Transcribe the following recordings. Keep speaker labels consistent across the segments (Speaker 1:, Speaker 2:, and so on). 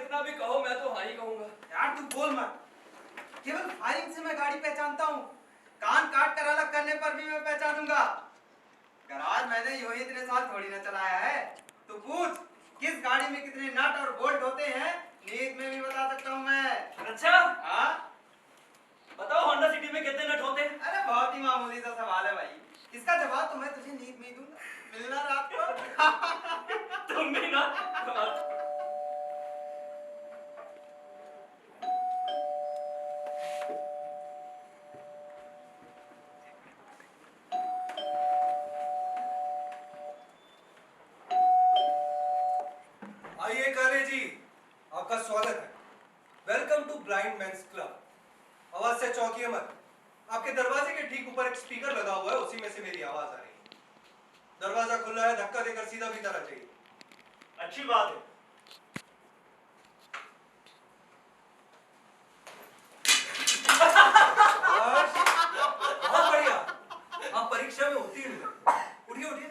Speaker 1: कितना भी कहो मैं तो हाँ ही कहूंगा।
Speaker 2: यार तू बोल मत, केवल फायरिंग से मैं गाड़ी पहचानता हूँ, कान काट कर अलग करने पर भी मैं पहचानूंगा। गराज मैंने यूं ही इतने साल थोड़ी ना चलाया है। तू पूछ किस गाड़ी में कितने नट और बोल्ट होते हैं, नींद में भी बता सकता हूँ मैं।
Speaker 1: अच्छा
Speaker 2: हाँ
Speaker 1: बताओ होंडा सिटी में कितने नट होते हैं?
Speaker 2: अरे बहुत ही मामूली सा सवाल है भाई, इसका जवाब तो मैं तुझे नींद में ही दूंगा। मिलना रात को।
Speaker 1: तुम भी ना।
Speaker 3: आइए काले जी, आपका स्वागत है। Welcome to blind men's club. आवाज से चौंकिए मत, आपके दरवाजे के ठीक ऊपर एक स्पीकर लगा हुआ है, उसी में से मेरी आवाज आ रही है। दरवाजा खुला है, धक्का देकर सीधा भीतर आ जाइए।
Speaker 1: अच्छी बात है।
Speaker 3: बहुत बढ़िया, आप परीक्षा में उत्तीर्ण हुए। उठिए उठिए।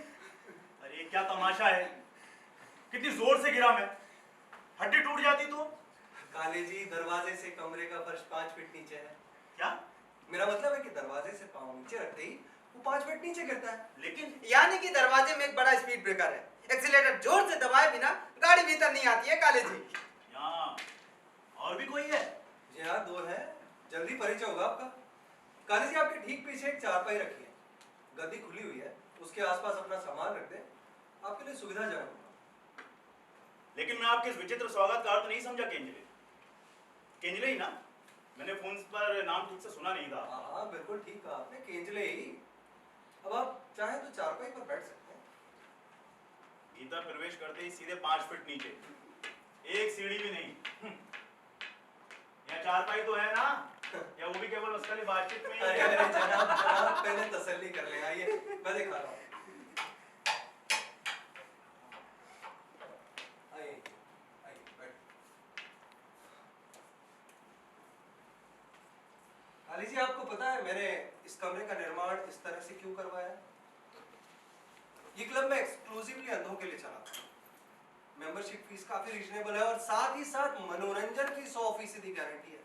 Speaker 4: अरे क्या तमाशा है, कितनी जोर से गिरा मैं, हड्डी टूट जाती तो।
Speaker 3: काले जी, दरवाजे से कमरे का फर्श 5 फीट नीचे है।
Speaker 4: क्या?
Speaker 3: मेरा मतलब है कि दरवाजे से पांव नीचे रखते ही वो 5 फीट नीचे गिरता है।
Speaker 4: लेकिन
Speaker 2: यानी कि दरवाजे में एक बड़ा स्पीड ब्रेकर है, एक्सीलेटर जोर से दबाए बिना गाड़ी भीतर नहीं आती है काले जी।
Speaker 4: यहाँ और भी कोई है?
Speaker 3: जी हाँ, 2 है, जल्दी परिचय होगा आपका। काले जी, आपके ठीक पीछे एक चारपाई रखी है, गद्दी खुली हुई है, उसके आसपास अपना सामान रख दें, आपके लिए सुविधाजनक होगा।
Speaker 4: लेकिन मैं आपके इस विचित्र स्वागत का अर्थ नहीं समझा। केंजले केंजले ही ना? मैंने फोन पर नाम ठीक से सुना नहीं था।
Speaker 3: हाँ बिल्कुल ठीक कहा आपने, केंजले ही। अब आप चाहें तो चारपाई पर बैठ सकते हैं।
Speaker 4: भीतर प्रवेश करते ही सीधे 5 फीट नीचे, एक सीढ़ी भी नहीं। यहाँ चारपाई तो है ना, या वो भी केवल उसके लिए बातचीत में ही
Speaker 3: अरे
Speaker 4: है?
Speaker 3: अरे जनाब जनाब, पहले तसल्ली कर लें। आइए मैं दिखा रहा हूँ। आइए आइए बैठ। काली जी, आपको पता है मैंने इस कमरे का निर्माण इस तरह से क्यों करवाया? ये क्लब में एक्सक्लूसिवली अंधों के लिए चलाता हूँ। मेंबरशिप फीस काफी रीजनेबल है और साथ ही साथ मनोरंजन की 100% गारंटी है।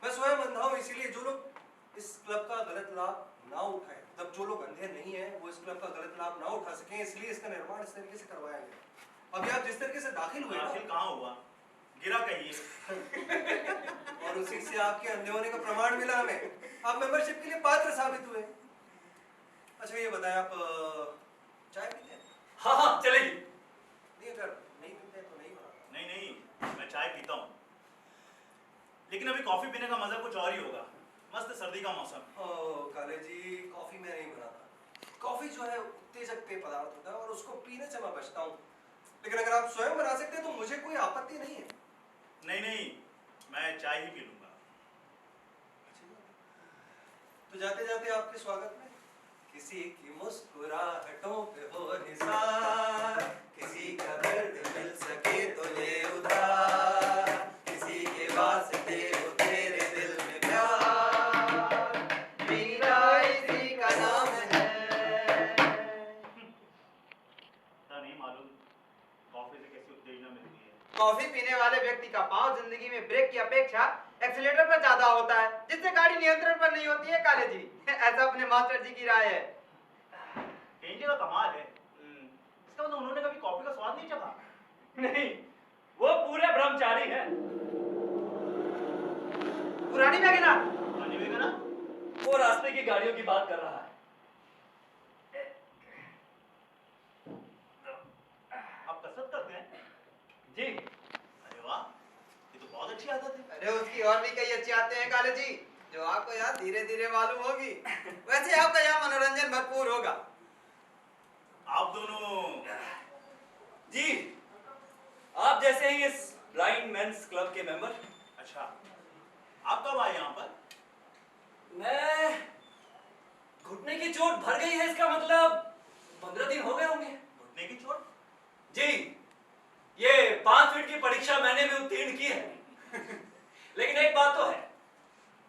Speaker 3: मैं स्वयं अंधा हूं, इसीलिए जो लोग इस क्लब का गलत लाभ ना उठाएं, मतलब जो लोग अंधे नहीं हैं वो इस क्लब का गलत लाभ ना उठा सकें, इसलिए इसका निर्माण इस तरीके से करवाया गया। अभी आप जिस तरीके से दाखिल हुए
Speaker 4: आखिर
Speaker 3: ना,
Speaker 4: कहाँ हुआ, गिरा कहिए।
Speaker 3: और उसी से आपके अंधे होने का प्रमाण मिला हमें, आप मेंबरशिप के लिए पात्र साबित हुए। अच्छा ये बताएं, आप चाय पीते हैं?
Speaker 1: हाँ हाँ चलेगी।
Speaker 3: नहीं, अगर नहीं पीते तो नहीं बनाता।
Speaker 4: नहीं नहीं, मैं चाय पीता हूँ, लेकिन अभी कॉफी पीने का मजा कुछ और ही होगा। मस्त सर्दी का मौसम।
Speaker 3: ओह काले जी, कॉफी मैं नहीं बनाता। कॉफी जो है उत्तेजक पेय पदार्थ होता है और उसको पीने से मैं बचता हूँ, लेकिन अगर आप स्वयं बना सकते हैं तो मुझे कोई आपत्ति नहीं है।
Speaker 4: नहीं नहीं, मैं चाय ही पी लूंगा।
Speaker 3: तो जाते जाते आपके स्वागत में किसी की मुस्कुराहटों पे हो निसार, किसी का दर्द मिल सके तो ले उधार, किसी के वास्ते हो तेरे दिल में प्यार, मेरा इसी का नाम है।
Speaker 4: नहीं मालूम कॉफी से कैसी उत्तेजना मिलती है।
Speaker 2: कॉफी पीने वाले व्यक्ति का पांव जिंदगी में ब्रेक की अपेक्षा एक्सीलेटर पर ज्यादा होता है, जिससे गाड़ी नियंत्रण पर नहीं होती है काले जी। ऐसा अपने मास्टर जी की राय है।
Speaker 4: केंजले का कमाल है, इसका मतलब उन्होंने कभी कॉफी का स्वाद नहीं चखा?
Speaker 1: नहीं, वो पूरे ब्रह्मचारी हैं।
Speaker 2: पुरानी वैगन आर?
Speaker 4: पानी में ना?
Speaker 1: वो रास्ते की गाड़ियों की बात कर रहा है।
Speaker 4: आप कसरत करते हैं?
Speaker 1: जी।
Speaker 4: अरे वाह, ये तो बहुत अच्छी आदत है।
Speaker 2: अरे उसकी और भी कई अच्छी आते हैं काले जी, जो आपको यार धीरे धीरे मालूम होगी। वैसे आपका यहाँ मनोरंजन भरपूर होगा।
Speaker 4: आप दोनों
Speaker 1: जी, आप जैसे ही इस ब्लाइंड मेंस क्लब के मेंबर।
Speaker 4: अच्छा, आप कब आए यहाँ पर?
Speaker 1: मैं घुटने की चोट भर गई है, इसका मतलब 15 दिन हो गए होंगे।
Speaker 4: घुटने की चोट?
Speaker 1: जी, ये 5 फीट की परीक्षा मैंने भी उत्तीर्ण की है। लेकिन एक बात तो है,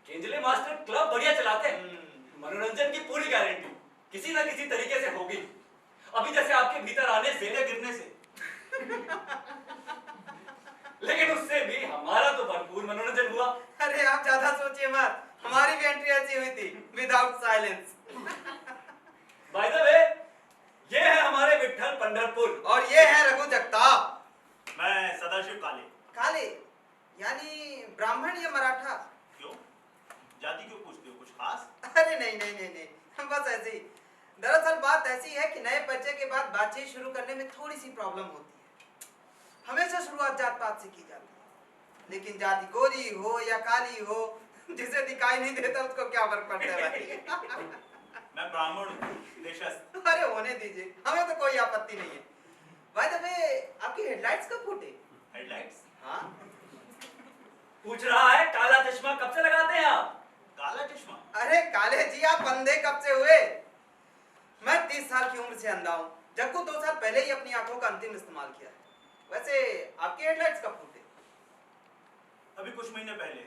Speaker 1: केंजले मास्टर क्लब बढ़िया चलाते हैं। मनोरंजन की पूरी गारंटी किसी ना किसी तरीके से होगी। अभी जैसे आपके भीतर आने से,
Speaker 4: गिरने से।
Speaker 1: भी हमारा तो भरपूर मनोरंजन हुआ।
Speaker 2: अरे आप ज्यादा सोचिए मत, हमारी भी एंट्री ऐसी हुई थी, without silence.
Speaker 1: By the way, ये है हमारे विट्ठल पंढरपुर।
Speaker 2: और ये है रघु जगताप।
Speaker 4: मैं सदाशिव काले।
Speaker 2: काले यानी ब्राह्मण या मराठा?
Speaker 4: क्यों? जाति क्यों पूछते हो? कुछ खास?
Speaker 2: अरे नहीं नहीं नहीं नहीं, बस ऐसे ही। दरअसल बात ऐसी है कि नए परिचय के बाद बातचीत शुरू करने में थोड़ी सी प्रॉब्लम होती है। हमेशा शुरुआत जात पात से की जाती है, लेकिन जाति गोरी हो या काली हो, जिसे दिखाई नहीं देता उसको क्या फर्क पड़ता है भाई।
Speaker 4: मैं ब्राह्मण हूँ, देशस्थ।
Speaker 2: अरे होने दीजिए, हमें तो कोई आपत्ति नहीं है। बाय द वे, आपकी हेडलाइट्स कब फूटे?
Speaker 4: हेडलाइट्स?
Speaker 2: हाँ,
Speaker 1: पूछ रहा है काला चश्मा कब से लगाते हैं आप?
Speaker 4: काला चश्मा?
Speaker 2: अरे काले जी, आप अंधे कब से हुए? मैं 30 साल की उम्र से अंधा हूँ। जग्गू 2 साल पहले ही अपनी आंखों का अंतिम इस्तेमाल किया है। वैसे आपकी हेडलाइट्स कब फूटे?
Speaker 4: अभी कुछ महीने पहले,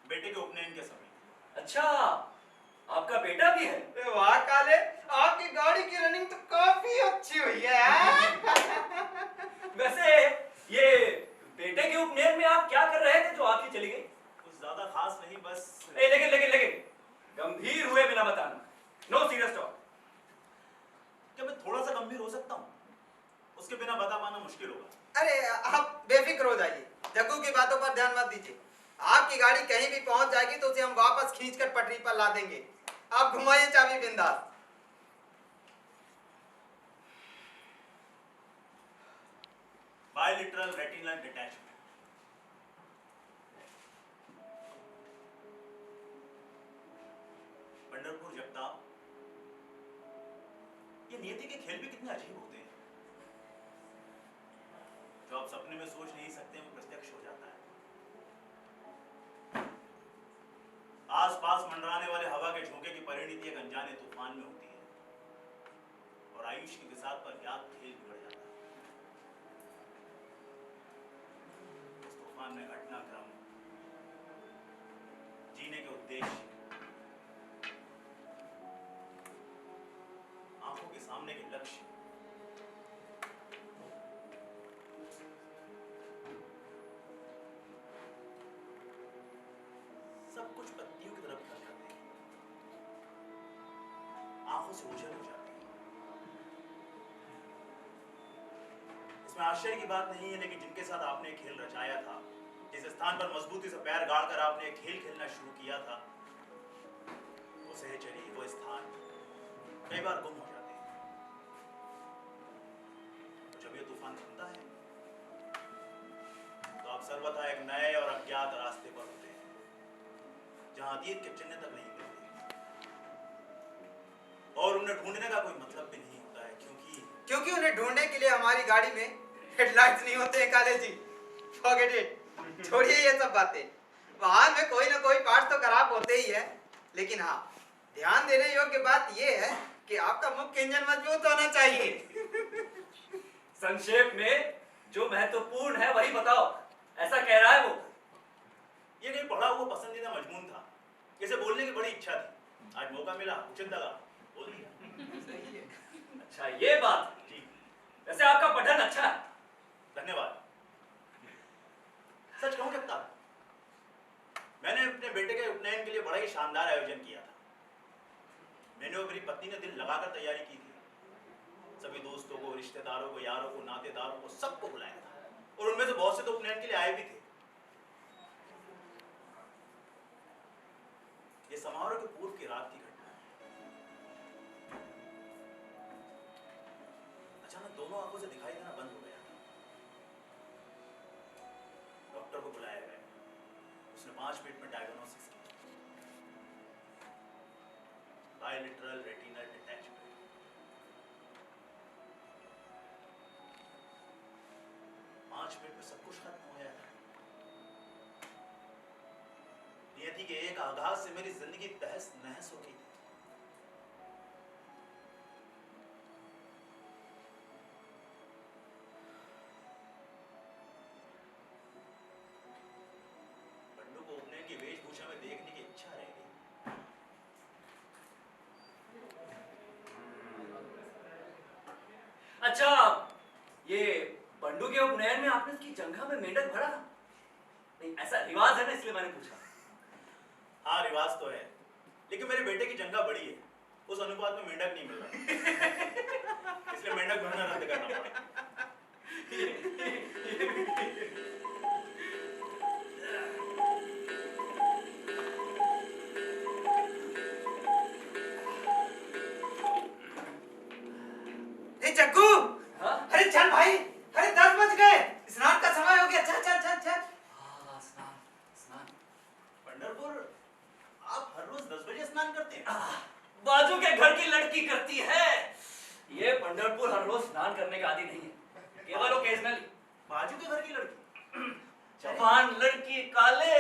Speaker 4: बेटे के उपनयन के समय।
Speaker 1: अच्छा, आपका बेटा भी है?
Speaker 2: अरे वाह काले, आपकी गाड़ी की रनिंग तो काफी अच्छी हुई है।
Speaker 1: वैसे ये बेटे के उपनयन में आप क्या कर रहे थे जो आपकी चली गई?
Speaker 4: कुछ ज्यादा खास नहीं, बस।
Speaker 1: लेकिन गंभीर हुए बिना बताना। No serious talk.
Speaker 4: क्या मैं थोड़ा सा गंभीर हो सकता हूँ? उसके बिना बता पाना मुश्किल होगा।
Speaker 2: अरे आप बेफिक्र हो जाइए, जग्गू की बातों पर ध्यान मत दीजिए। आपकी गाड़ी कहीं भी पहुंच जाएगी तो उसे हम वापस खींचकर पटरी पर ला देंगे। आप घुमाइए चाबी बिंदास।
Speaker 4: बायलिटरल रेटिनल डिटैचमेंट। पंढरपुर जगताप, ये नियति के खेल भी कितने अजीब होते हैं। जो आप सपने में सोच नहीं सकते वो प्रत्यक्ष हो जाता है। आसपास मंडराने वाले हवा के झोंके की परिणति एक अनजाने तूफान में होती है और आयुष की बिसात पर ज्ञात खेल बिगड़ जाता है। उस तूफान में घटनाक्रम, जीने के उद्देश्य, आंखों के सामने के लक्ष्य, सब कुछ पत्तियों की तरफ ढल जाते हैं, आंखों से ओझल हो जाते हैं। इसमें आश्चर्य की बात नहीं है, लेकिन जिनके साथ आपने खेल रचाया था, जिस स्थान पर मजबूती से पैर गाड़कर आपने खेल खेलना शुरू किया था, वो सहचरी, वो स्थान कई बार गुम हो जाते हैं। तो जब ये तूफान थमता है तो आप सर्वथा एक नए और अज्ञात रास्ते पर होते हैं, जहां अतीत के चिन्ह तक नहीं मिलते और उन्हें ढूंढने का कोई मतलब भी नहीं होता है,
Speaker 2: क्योंकि उन्हें ढूंढने के लिए हमारी गाड़ी में हेडलाइट्स नहीं होते हैं काले जी। फॉरगेट इट, छोड़िए ये सब बातें। वाहन में कोई ना कोई पार्ट तो खराब होते ही है, लेकिन हाँ, ध्यान देने योग्य बात ये है कि आपका मुख्य इंजन मजबूत होना चाहिए।
Speaker 1: संक्षेप में जो महत्वपूर्ण है वही बताओ, ऐसा कह रहा है वो।
Speaker 4: ये नहीं पढ़ा हुआ पसंदीदा मजमून था, इसे बोलने की बड़ी इच्छा थी, आज मौका मिला, उचित लगा, बोल दिया।
Speaker 2: सही है।
Speaker 1: अच्छा ये बात
Speaker 4: जी,
Speaker 1: वैसे आपका पठन अच्छा है।
Speaker 4: धन्यवाद। सच कहूं क्या, मैंने अपने बेटे के उपनयन के लिए बड़ा ही शानदार आयोजन किया था। मैंने और मेरी पत्नी ने दिल लगाकर तैयारी की थी। सभी दोस्तों को, रिश्तेदारों को, यारों को, नातेदारों को, सबको बुलाया था और उनमें से बहुत से तो उपनयन के लिए आए भी थे। ये समारोह के पूर्व की रात की घटना है। अचानक दोनों आंखों से दिखाई देना बंद हो गया। डॉक्टर को बुलाया गया, उसने 5 मिनट में डायग्नोसिस की, बायलिटरल रेटिनल डिटैचमेंट। पांच मिनट में सब कुछ खत्म हो गया था। नियति के एक आघात से मेरी जिंदगी तहस नहस हो गई थी। पंडू को उपनयन की वेशभूषा में देखने की इच्छा रह गई।
Speaker 1: अच्छा, ये बंडू के उपनयन में आपने उसकी जंघा में मेंढक भरा था? नहीं, ऐसा रिवाज है ना, इसलिए मैंने पूछा।
Speaker 4: हाँ रिवाज तो है, लेकिन मेरे बेटे की जंगा बड़ी है, उस अनुपात में मेंढक नहीं मिल रहा, इसलिए मेंढक बनना रद्द करना पड़ा।
Speaker 2: ए जग्गू,
Speaker 1: हाँ?
Speaker 2: अरे चल भाई, अरे 10 बज गए, स्नान का समय हो गया, चल चल चल चल।
Speaker 1: हाँ, स्नान स्नान।
Speaker 4: पंढरपुर, आप हर रोज 10 बजे स्नान करते हैं?
Speaker 1: बाजू के घर की लड़की करती है। ये पंढरपुर हर रोज स्नान करने का आदी नहीं है, केवल ओकेजनली।
Speaker 4: बाजू के घर की लड़की?
Speaker 1: जवान लड़की, काले।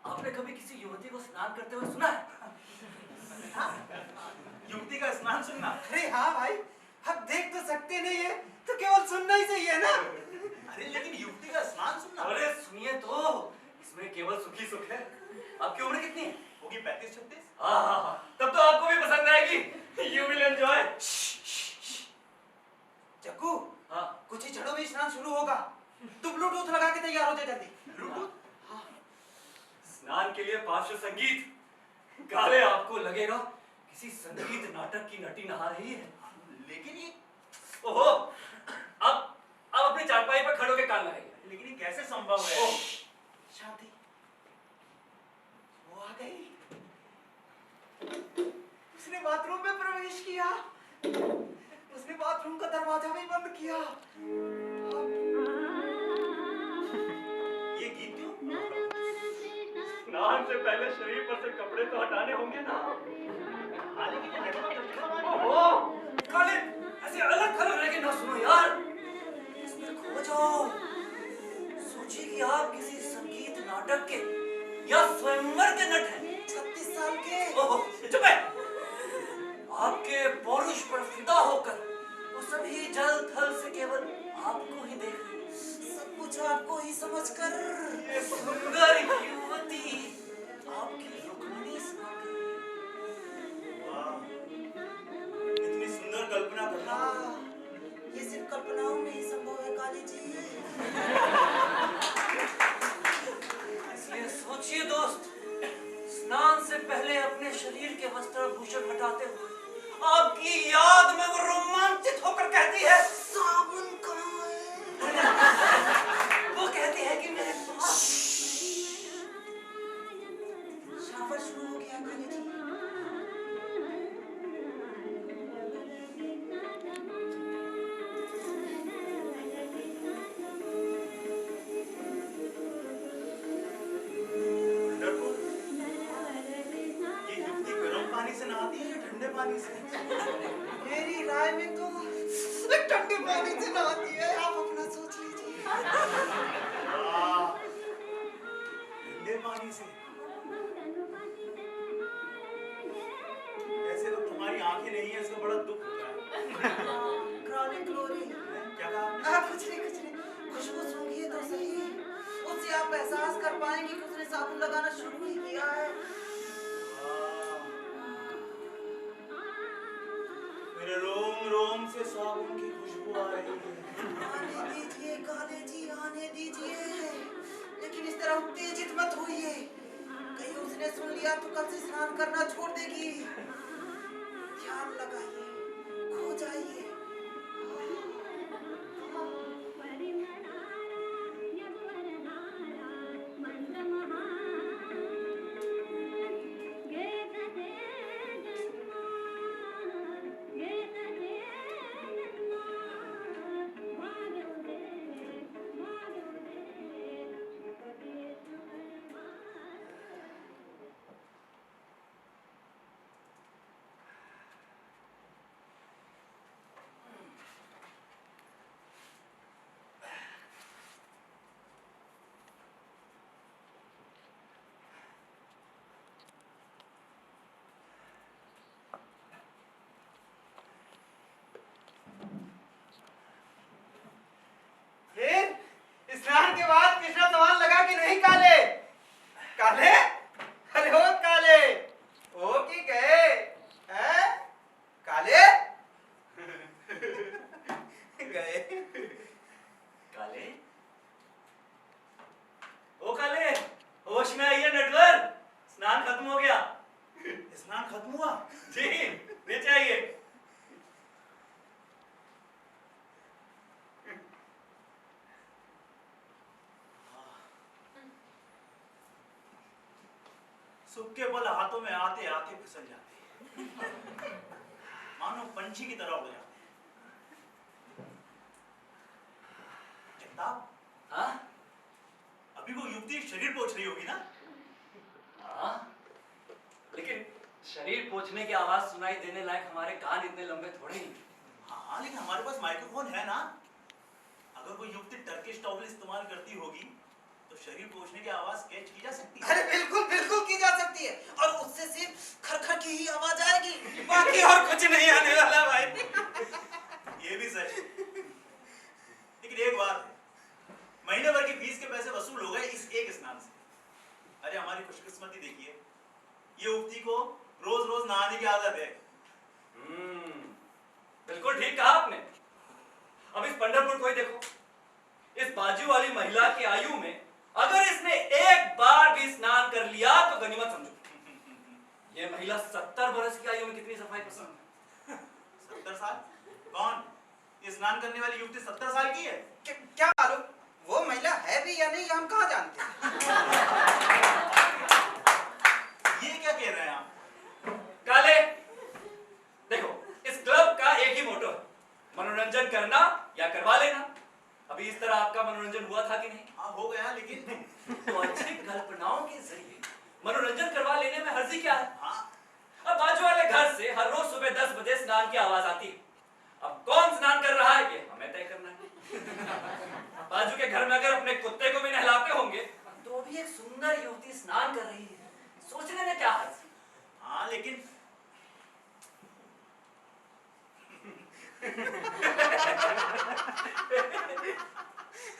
Speaker 1: आपने कभी किसी युवती को स्नान करते हुए सुना है?
Speaker 4: युवती का स्नान सुनना?
Speaker 2: अरे हाँ भाई, अब देख तो सकते नहीं है, तो केवल सुनना ही सही है ना।
Speaker 4: अरे लेकिन युवती का स्नान सुनना?
Speaker 1: अरे सुनिए तो, इसमें केवल सुख ही सुख है। आपकी उम्र कितनी है?
Speaker 4: होगी 35-36।
Speaker 1: हाँ, तब तो आपको भी पसंद आएगी। You will enjoy।
Speaker 2: जग्गू,
Speaker 1: हाँ,
Speaker 2: कुछ ही क्षणों में स्नान शुरू होगा, तू ब्लूटूथ लगा के तैयार हो जा जल्दी।
Speaker 4: ब्लूटूथ?
Speaker 1: स्नान के लिए पार्श्व संगीत। काले, आपको लगेगा किसी संगीत नाटक की नटी नहा रही है।
Speaker 4: लेकिन ये,
Speaker 1: ओहो, अब अपनी चारपाई पर खड़े होकर कान लगाइए।
Speaker 4: लेकिन ये कैसे संभव है?
Speaker 1: ओह,
Speaker 2: शांति, वो आ गई। उसने बाथरूम में प्रवेश किया, उसने बाथरूम का दरवाजा भी बंद किया।
Speaker 4: ये गीत क्यों?
Speaker 1: स्नान से पहले शरीर पर से कपड़े तो हटाने होंगे ना।
Speaker 4: हाँ, लेकिन ये नेटवर्क तो ठीक है।
Speaker 1: ओहो, काले, ऐसे अलग अलग रह के ना सुनो यार, इसमें खो जाओ। सोचिए कि आप किसी संगीत नाटक के या स्वयंवर के नट हैं।
Speaker 2: 36 साल के।
Speaker 1: ओहो, चुप है। आपके पौरुष पर फिदा होकर वो सभी जल थल से केवल आपको ही देख रहे हैं।
Speaker 2: सब कुछ आपको ही समझकर
Speaker 1: ये सुंदर युवती आपकी रुक्मिणी स्नान कर रही है।
Speaker 4: वाह, इतनी सुंदर कल्पना करना।
Speaker 2: हाँ, ये सिर्फ कल्पनाओं में ही संभव है काली जी।
Speaker 1: इसलिए सोचिए दोस्त, स्नान से पहले अपने शरीर के वस्त्र भूषण हटाते हुए आपकी याद में वो रोमांचित होकर कहती है,
Speaker 2: साबुन कहाँ है?
Speaker 1: वो कहती है कि मेरे पास।
Speaker 2: शावर शुरू हो गया काली जी।
Speaker 4: पंढरपुर, ये युवती गर्म पानी से नहाती है या ठंडे पानी से?
Speaker 2: मेरी राय में तो ठंडे पानी से नहाती है, आप अपना सोच लीजिए।
Speaker 4: वाह, ठंडे पानी से। ऐसे तो तुम्हारी आंखें नहीं है, इसका बड़ा दुख होता है।
Speaker 2: Chronic glory.
Speaker 4: क्या कहा आपने?
Speaker 2: कुछ नहीं, खुशबू सूंघिए तो सही, उससे आप एहसास कर पाएंगे कि उसने साबुन लगाना शुरू ही किया है।
Speaker 4: मेरे रोम रोम से साबुन की खुशबू आ रही है।
Speaker 2: आने दीजिए काले जी, आने दीजिए, लेकिन इस तरह उत्तेजित मत होइए, कहीं उसने सुन लिया तो कल से स्नान करना छोड़ देगी। ध्यान लगाइए, खो जाइए।
Speaker 4: सुख के बल हाथों में आते आते फिसल जाते हैं, मानो पंछी की तरह उड़ जाते हैं। जगताप,
Speaker 1: हाँ
Speaker 4: अभी वो युवती शरीर पोंछ रही होगी ना?
Speaker 1: हाँ, लेकिन शरीर पोंछने की आवाज सुनाई देने लायक हमारे कान इतने लंबे थोड़े ही।
Speaker 4: हाँ, लेकिन हमारे पास माइक्रोफोन है ना। अगर कोई युवती टर्किश टॉवल इस्तेमाल करती होगी तो शरीर पोंछने की आवाज कैच की जा सकती है।
Speaker 2: अरे बिल्कुल बिल्कुल की जा सकती है, और उससे सिर्फ खरखर की ही आवाज आएगी, बाकी और कुछ नहीं आने वाला भाई।
Speaker 4: ये भी सच है, लेकिन एक बात है, महीने भर की फीस के पैसे वसूल हो गए इस एक स्नान से। अरे हमारी खुशकिस्मती देखिए, ये युवती को रोज रोज नहाने की आदत है।
Speaker 1: बिल्कुल ठीक कहा आपने। अब इस पंढरपुर को ही देखो, इस बाजू वाली महिला की आयु में अगर इसने एक बार भी स्नान कर लिया तो गनीमत समझो। ये महिला 70 बरस की आयु में कितनी सफाई पसंद है।
Speaker 4: 70 साल? कौन? ये स्नान करने वाली युवती 70 साल की है?
Speaker 2: क्या मालूम वो महिला है भी या नहीं, हम कहाँ जानते हैं।
Speaker 4: ये क्या कह रहे हैं आप?
Speaker 1: काले, देखो इस क्लब का एक ही मोटो है, मनोरंजन करना या करवा लेना। अभी इस तरह आपका मनोरंजन हुआ था कि नहीं?
Speaker 4: हाँ हो गया, लेकिन
Speaker 1: तो अच्छी कल्पनाओं के जरिए मनोरंजन करवा लेने में हर्जी क्या है?
Speaker 4: हाँ,
Speaker 1: अब बाजू वाले घर से हर रोज सुबह 10 बजे स्नान की आवाज आती है। अब कौन स्नान कर रहा है ये हमें तय करना है। बाजू के घर में अगर अपने कुत्ते को भी नहलाते होंगे तो भी एक सुंदर युवती स्नान कर रही है, सोचने में क्या हर्ज?
Speaker 4: हाँ लेकिन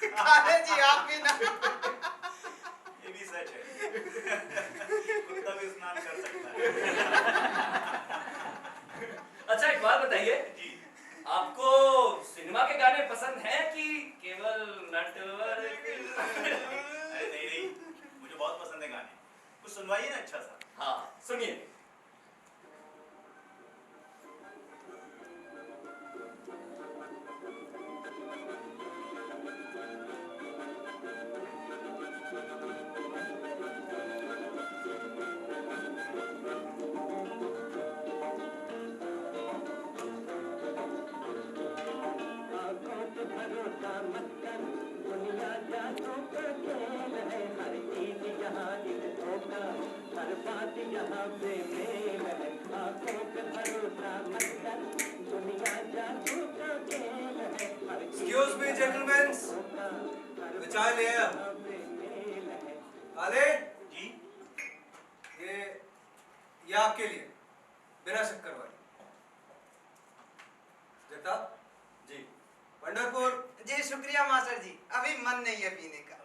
Speaker 2: काले जी आप भी ना।
Speaker 4: ये भी सच है, कुत्ता भी स्नान कर सकता है।
Speaker 1: अच्छा एक बात बताइए
Speaker 4: जी,
Speaker 1: आपको सिनेमा के गाने पसंद हैं कि केवल नटवर?
Speaker 4: अरे नहीं नहीं, मुझे बहुत पसंद है गाने, कुछ सुनवाइए ना अच्छा सा।
Speaker 1: हाँ सुनिए।
Speaker 3: Excuse me, gentlemen. The चाय ले आया। काले,
Speaker 4: जी,
Speaker 3: ये आपके लिए, बिना शक्कर वाली। जगताप,
Speaker 1: जी
Speaker 3: पंढरपुर।
Speaker 2: जी शुक्रिया मास्टर जी, अभी मन नहीं है पीने का।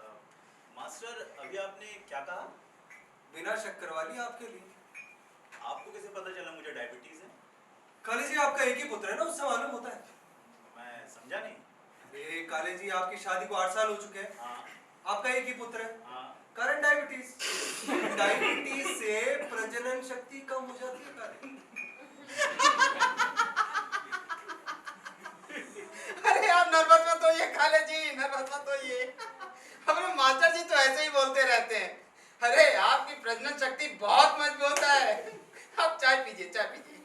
Speaker 4: मास्टर अभी आपने क्या कहा?
Speaker 3: बिना शक्कर वाली आपके लिए।
Speaker 4: आपको कैसे पता चला मुझे डायबिटीज है?
Speaker 3: काले जी आपका एक ही पुत्र है ना, उससे मालूम होता है।
Speaker 4: मैं समझा नहीं।
Speaker 3: काले जी आपकी शादी को 8 साल हो चुके हैं,
Speaker 4: हाँ
Speaker 3: आपका एक ही पुत्र है,
Speaker 4: हाँ,
Speaker 3: कारण डायबिटीज। डायबिटीज से प्रजनन शक्ति कम हो जाती है काले।
Speaker 2: अरे आप नर्वस मत होइए काले जी, नर्वस मत होइए। हमारे मास्टर जी तो ऐसे ही बोलते रहते हैं। अरे आपकी प्रजनन शक्ति बहुत मजबूत है। आप चाय पीजिए, चाय पीजिए।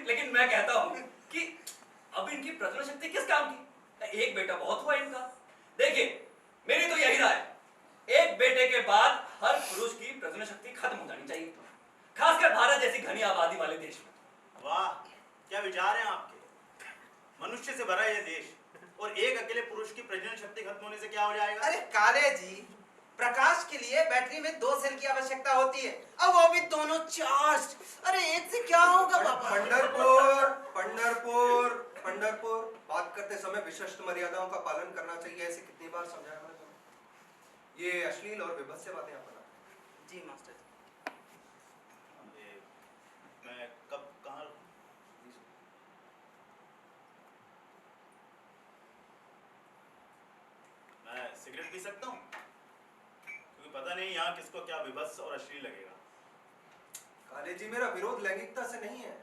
Speaker 1: लेकिन मैं कहता हूँ कि अब इनकी प्रजनन शक्ति किस काम की? एक बेटा बहुत हुआ इनका। देखिए मेरी तो यही राय है, एक बेटे के बाद हर पुरुष की प्रजनन शक्ति खत्म हो जानी चाहिए, खासकर भारत जैसी घनी आबादी वाले देश में।
Speaker 4: वाह क्या विचार हैं आपके। मनुष्य से भरा ये देश, और एक अकेले पुरुष की प्रजनन शक्ति खत्म होने से क्या हो जाएगा?
Speaker 2: अरे काले जी, प्रकाश के लिए बैटरी में 2 सेल की आवश्यकता होती है, अब वो भी दोनों चार्ज। अरे एक से क्या होगा बाबा?
Speaker 3: पंढरपुर, पंढरपुर, पंढरपुर। बात करते समय विशिष्ट मर्यादाओं का पालन करना चाहिए, ऐसे कितनी बार समझाया मैंने तुम्हें। ये अश्लील और विभत्स बातें आप बना।
Speaker 2: जी मास्टर जी।
Speaker 4: मैं कब कहाँ? मैं सिगरेट पी सकता हूँ? क्योंकि पता नहीं यहाँ किसको क्या विभत्स और अश्लील लगेगा।
Speaker 3: काले जी मेरा विरोध लैंगिकता से नहीं है,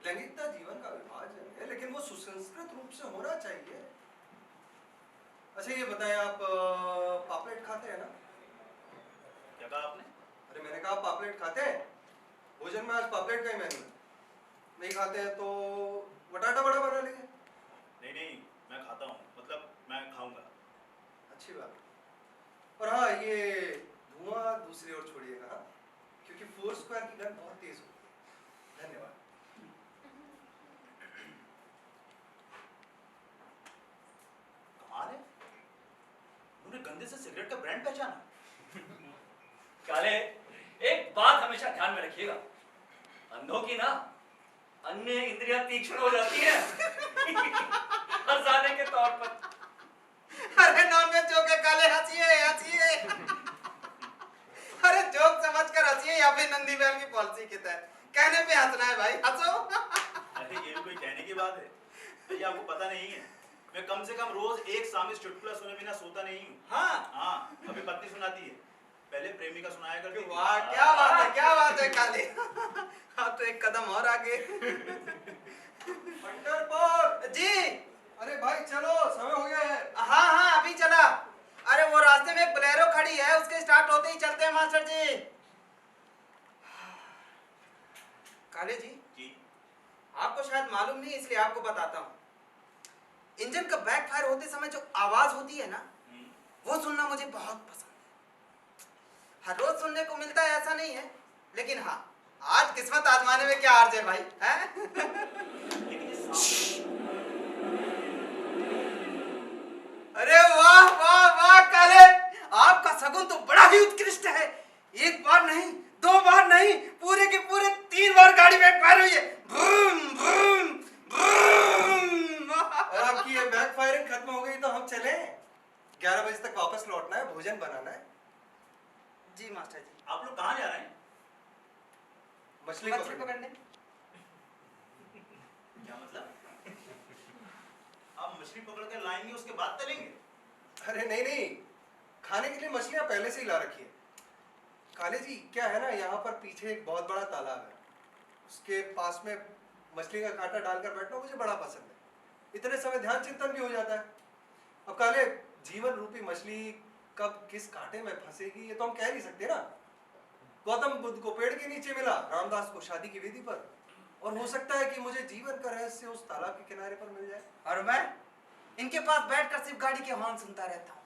Speaker 3: लैंगिकता जीवन का विभाजन है, लेकिन वो सुसंस्कृत रूप से होना चाहिए। अच्छा ये बताएं, आप पापलेट खाते हैं ना?
Speaker 4: क्या कहा आपने?
Speaker 3: अरे मैंने कहा क्या आप पापलेट खाते हैं? भोजन में आज पापलेट का ही मेन्यू है। नहीं खाते हैं तो बटाटा बड़ा बना लीजिए।
Speaker 4: नहीं नहीं, मैं खाता हूँ, मतलब मैं खाऊंगा।
Speaker 3: अच्छी बात। और हाँ, ये धुआं दूसरी ओर छोड़िएगा, हाँ? क्योंकि 4 स्क्वायर की गन बहुत तेज होती है। धन्यवाद।
Speaker 4: कमाल है, उन्होंने गंदे से सिगरेट का ब्रांड पहचाना।
Speaker 1: काले, एक बात हमेशा ध्यान में रखिएगा, अंधों की ना अन्य इंद्रियां तीक्ष्ण हो जाती है हंसाने के तौर पर।
Speaker 2: अरे नॉनवेज जोक है काले, हंसिए हंसिए। अरे जोक समझकर हंसिए या फिर नंदी बैल की पॉलिसी के तहत कहने पे हंसना है भाई, हंसो।
Speaker 4: अरे ये भी कोई कहने की बात है? भैया आपको पता नहीं है, मैं कम से कम रोज एक सामिस चुटकुला सुने बिना सोता नहीं हूँ। हाँ, अभी पत्नी सुनाती है, पहले प्रेमिका सुनाया करती थी।
Speaker 2: वाह, क्या बात है, क्या बात है काले। आप तो एक कदम और आगे।
Speaker 3: पंडरपुर!
Speaker 2: जी।
Speaker 3: अरे भाई चलो, समय हो गया है।
Speaker 2: हाँ हाँ, अभी चला। अरे वो रास्ते में एक बोलेरो खड़ी है, उसके स्टार्ट होते ही चलते हैं मास्टर जी। काले जी,
Speaker 4: जी,
Speaker 2: आपको शायद मालूम नहीं, इसलिए आपको बताता हूँ। इंजन का बैकफायर होते समय जो आवाज होती है ना, वो सुनना मुझे बहुत पसंद है। हर रोज सुनने को मिलता है ऐसा नहीं है, लेकिन हाँ, आज किस्मत आजमाने में क्या अर्ज है भाई, हैं?
Speaker 4: लेकिन ये साउंड,
Speaker 2: अरे वाह वाह वाह काले, आपका सगुन तो बड़ा ही उत्कृष्ट है। एक बार नहीं, 2 बार नहीं, पूरे के पूरे 3 बार गाड़ी बैकफायर हुई है। Boom boom boom.
Speaker 3: और आपकी ये बैक फायरिंग खत्म हो गई तो हम चले। 11 बजे तक वापस लौटना है, भोजन बनाना है।
Speaker 2: जी मास्टर जी।
Speaker 4: आप लोग कहाँ जा रहे हैं?
Speaker 3: मछली
Speaker 2: मछली
Speaker 3: पकड़ने।
Speaker 2: पकड़ने।
Speaker 4: क्या मतलब? आप मछली पकड़ कर लाएंगे, उसके बाद तलेंगे?
Speaker 3: अरे नहीं नहीं, खाने के लिए मछलियां पहले से ही ला रखी है। काले जी, क्या है ना, यहाँ पर पीछे एक बहुत बड़ा तालाब है, उसके पास में मछली का कांटा डालकर बैठना मुझे बड़ा पसंद है। इतने समय ध्यान चिंतन भी हो जाता है। अब काले, जीवन रूपी मछली कब किस कांटे में फंसेगी ये तो हम कह नहीं सकते ना। गौतम बुद्ध को पेड़ के नीचे मिला, रामदास को शादी की वेदी पर, और हो सकता है कि मुझे जीवन का रहस्य उस तालाब के किनारे पर मिल जाए।
Speaker 2: और मैं इनके पास बैठकर सिर्फ गाड़ी के हॉर्न सुनता रहता हूँ।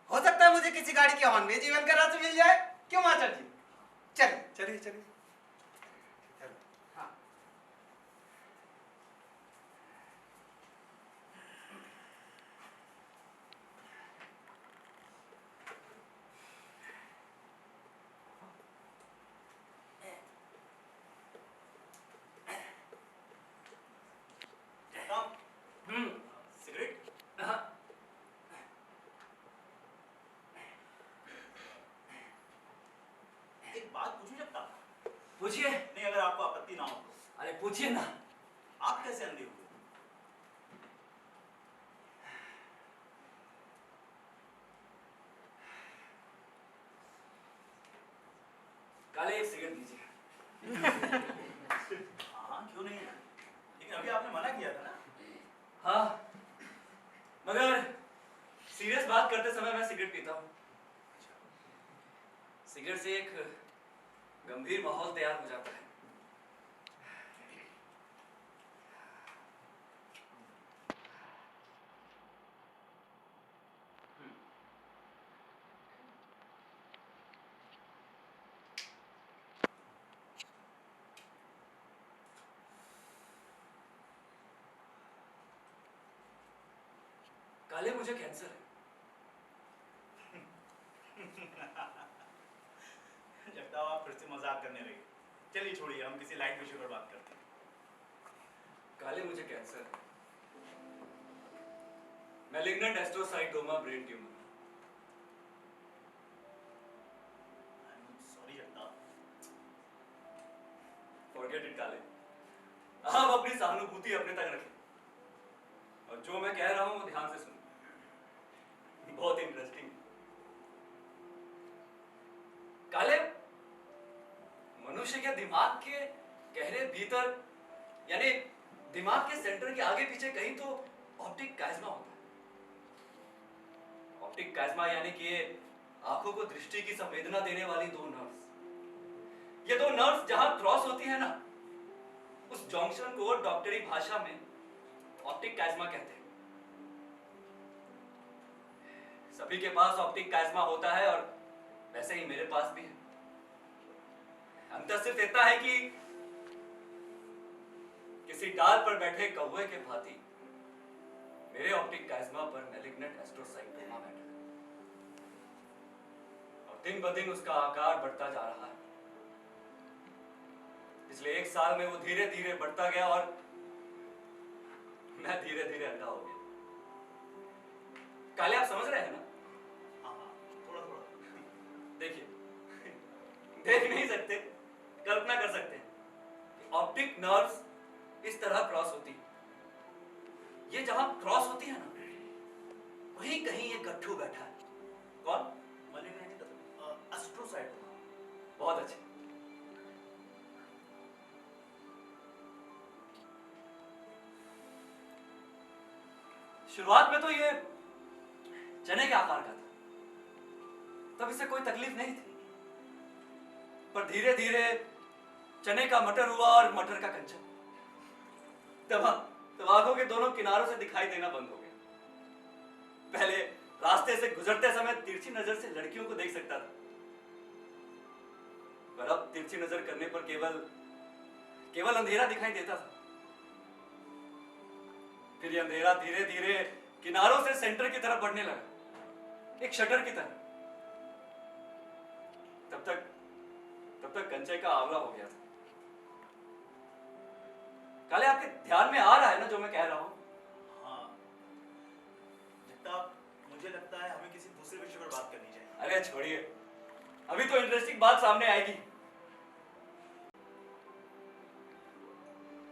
Speaker 2: हो सकता है मुझे किसी गाड़ी के हॉर्न में जीवन का रहस्य मिल जाए। क्यों मास्टर जी? चलिए
Speaker 3: चलिए चलिए। चलो।
Speaker 2: हाँ।
Speaker 4: काम, सिगरेट?
Speaker 1: हाँ,
Speaker 4: एक बात पूछूं जब तक?
Speaker 1: पूछिए।
Speaker 4: नहीं, अगर आपको आपत्ति ना हो तो।
Speaker 1: अरे पूछिए ना।
Speaker 4: आप कैसे अंधे हुए?
Speaker 1: काले, एक सिगरेट दीजिए।
Speaker 4: हाँ, क्यों नहीं, लेकिन अभी आपने मना किया था ना।
Speaker 1: हाँ, मगर सीरियस बात करते समय मैं सिगरेट पीता हूँ। सिगरेट से एक गंभीर माहौल तैयार हो जाता है। काले, मुझे कैंसर है।
Speaker 4: लगता है आप फिर से मजाक करने लगे। चलिए छोड़िए, हम किसी लाइट विषय पर बात करते हैं।
Speaker 1: काले, मुझे कैंसर है। Malignant astrocytoma brain tumour.
Speaker 4: Sorry जगता।
Speaker 1: Forget it Kale. आप अपनी सहानुभूति अपने तक रखें, और जो मैं कह रहा हूं वो ध्यान से सुनो। बहुत इंटरेस्टिंग। काले, मनुष्य के दिमाग के गहरे भीतर, यानी दिमाग के सेंटर के आगे पीछे कहीं तो ऑप्टिक काइज़्मा होता है। ऑप्टिक काइज़्मा यानी कि आंखों को दृष्टि की संवेदना देने वाली 2 नर्व्स। ये दो नर्व्स जहां क्रॉस होती है ना, उस जंक्शन को डॉक्टरी भाषा में ऑप्टिक काइज़्मा कहते हैं। सभी के पास ऑप्टिक काइज़्मा होता है और वैसे ही मेरे पास भी है। अंतर सिर्फ इतना है कि किसी डाल पर बैठे कौवे के भांति मेरे ऑप्टिक काइज़्मा पर मैलिग्नेंट एस्ट्रोसाइटोमा बैठा है और दिन ब दिन उसका आकार बढ़ता जा रहा है। पिछले 1 साल में वो धीरे धीरे बढ़ता गया और मैं धीरे धीरे अंधा हो गया। काले, आप समझ रहे हैं ना?
Speaker 4: हाँ हाँ, थोड़ा थोड़ा।
Speaker 1: देखिए, देख नहीं सकते, कल्पना कर सकते हैं कि ऑप्टिक नर्व्स इस तरह क्रॉस होती है। ये जहां क्रॉस होती है ना, वहीं कहीं ये गट्ठू बैठा है। कौन?
Speaker 4: मैलिग्नेंट एस्ट्रोसाइटोमा।
Speaker 1: बहुत अच्छे। शुरुआत में तो ये चने के आकार का था, तब इसे कोई तकलीफ नहीं थी, पर धीरे धीरे चने का मटर हुआ और मटर का कंचा। तब आंखों के दोनों किनारों से दिखाई देना बंद हो गया। पहले रास्ते से गुजरते समय तिरछी नजर से लड़कियों को देख सकता था, पर अब तिरछी नजर करने पर केवल अंधेरा दिखाई देता था। फिर ये अंधेरा धीरे धीरे किनारों से सेंटर की तरफ बढ़ने लगा, एक शटर की तरह। तब तक कंचे का आवला हो गया था। काले, आपके ध्यान में आ रहा है ना जो मैं कह रहा हूं?
Speaker 4: हाँ, जितना मुझे लगता है हमें किसी दूसरे विषय पर बात करनी चाहिए।
Speaker 1: अरे छोड़िए, अभी तो इंटरेस्टिंग बात सामने आएगी।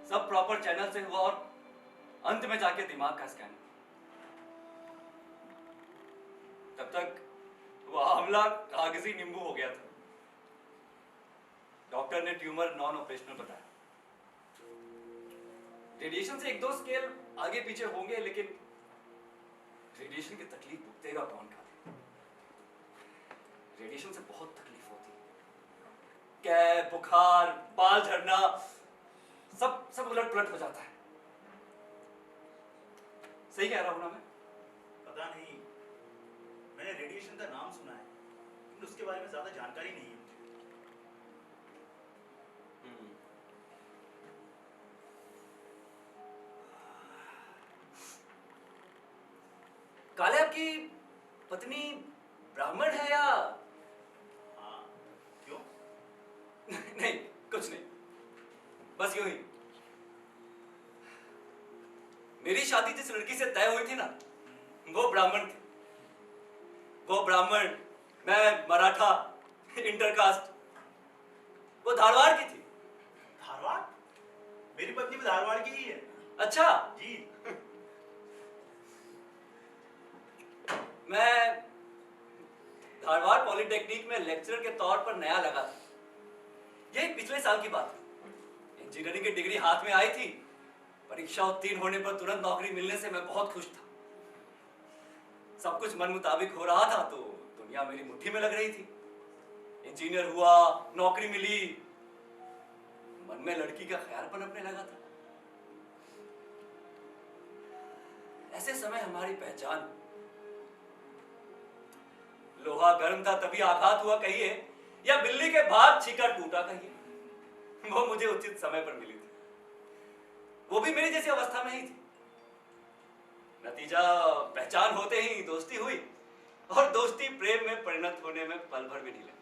Speaker 1: सब प्रॉपर चैनल से हुआ और अंत में जाके दिमाग का स्कैन। तब तक वह हमला कागजी नींबू हो गया था। डॉक्टर ने ट्यूमर नॉन ऑपरेशनल बताया। रेडिएशन से 1-2 स्केल आगे पीछे होंगे, लेकिन रेडिएशन की तकलीफ भुगतेगा कौन का? रेडिएशन से बहुत तकलीफ होती है। कैप, बुखार, बाल झड़ना, सब उलट पुलट हो जाता है। सही कह रहा हूं ना मैं?
Speaker 4: पता नहीं, मैंने रेडिएशन का नाम सुना है, लेकिन उसके बारे में ज्यादा जानकारी नहीं है मुझे।
Speaker 1: काले, आपकी पत्नी ब्राह्मण है या?
Speaker 4: हाँ, क्यों?
Speaker 1: नहीं, कुछ नहीं, बस यूं ही। मेरी शादी जिस लड़की से तय हुई थी ना, वो ब्राह्मण थी। वो ब्राह्मण, मैं मराठा, इंटरकास्ट। वो धारवाड़ की थी।
Speaker 4: धारवाड़? मेरी पत्नी भी धारवाड़ की ही है।
Speaker 1: अच्छा।
Speaker 4: जी।
Speaker 1: मैं धारवाड़ पॉलिटेक्निक में लेक्चरर के तौर पर नया लगा था। यही पिछले साल की बात है। इंजीनियरिंग की डिग्री हाथ में आई थी। परीक्षा उत्तीर्ण होने पर तुरंत नौकरी मिलने से मैं बहुत खुश था। सब कुछ मन मुताबिक हो रहा था तो दुनिया मेरी मुट्ठी में लग रही थी। इंजीनियर हुआ, नौकरी मिली, मन में लड़की का ख्याल पनपने लगा था। ऐसे समय हमारी पहचान। लोहा गर्म था तभी आघात हुआ कहिए, या बिल्ली के भाग छिका टूटा कहिए, वो मुझे उचित समय पर मिली थी। वो भी मेरी जैसी अवस्था में ही थी। नतीजा, पहचान होते ही दोस्ती हुई और दोस्ती प्रेम में परिणत होने में पल भर भी नहीं लगा।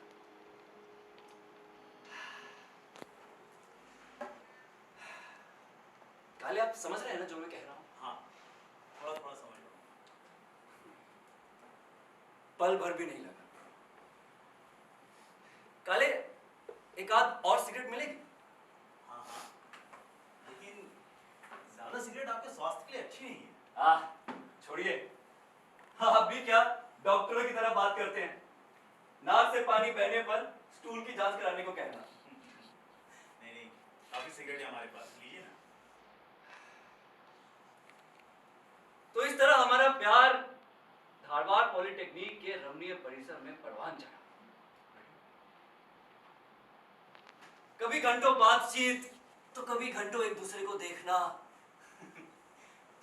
Speaker 1: काले, आप समझ रहे हैं ना जो मैं कह रहा हूं?
Speaker 4: हाँ, थोड़ा थोड़ा समझ रहा हूँ।
Speaker 1: पल भर भी नहीं लगा। काले, एक आध और सिगरेट मिलेगी?
Speaker 4: हाँ हाँ, लेकिन ज्यादा सिगरेट आपके स्वास्थ्य के लिए अच्छी नहीं है।
Speaker 1: छोड़िए। हाँ, आप भी क्या डॉक्टरों की तरह बात करते हैं। नाक से पानी बहने पर स्टूल की जांच कराने को कहना।
Speaker 4: नहीं नहीं, काफी सिगरेट है हमारे पास, लीजिए ना।
Speaker 1: तो इस तरह हमारा प्यार धारवाड़ पॉलिटेक्निक के रमणीय परिसर में परवान चढ़ा। कभी घंटों बातचीत तो कभी घंटों एक दूसरे को देखना।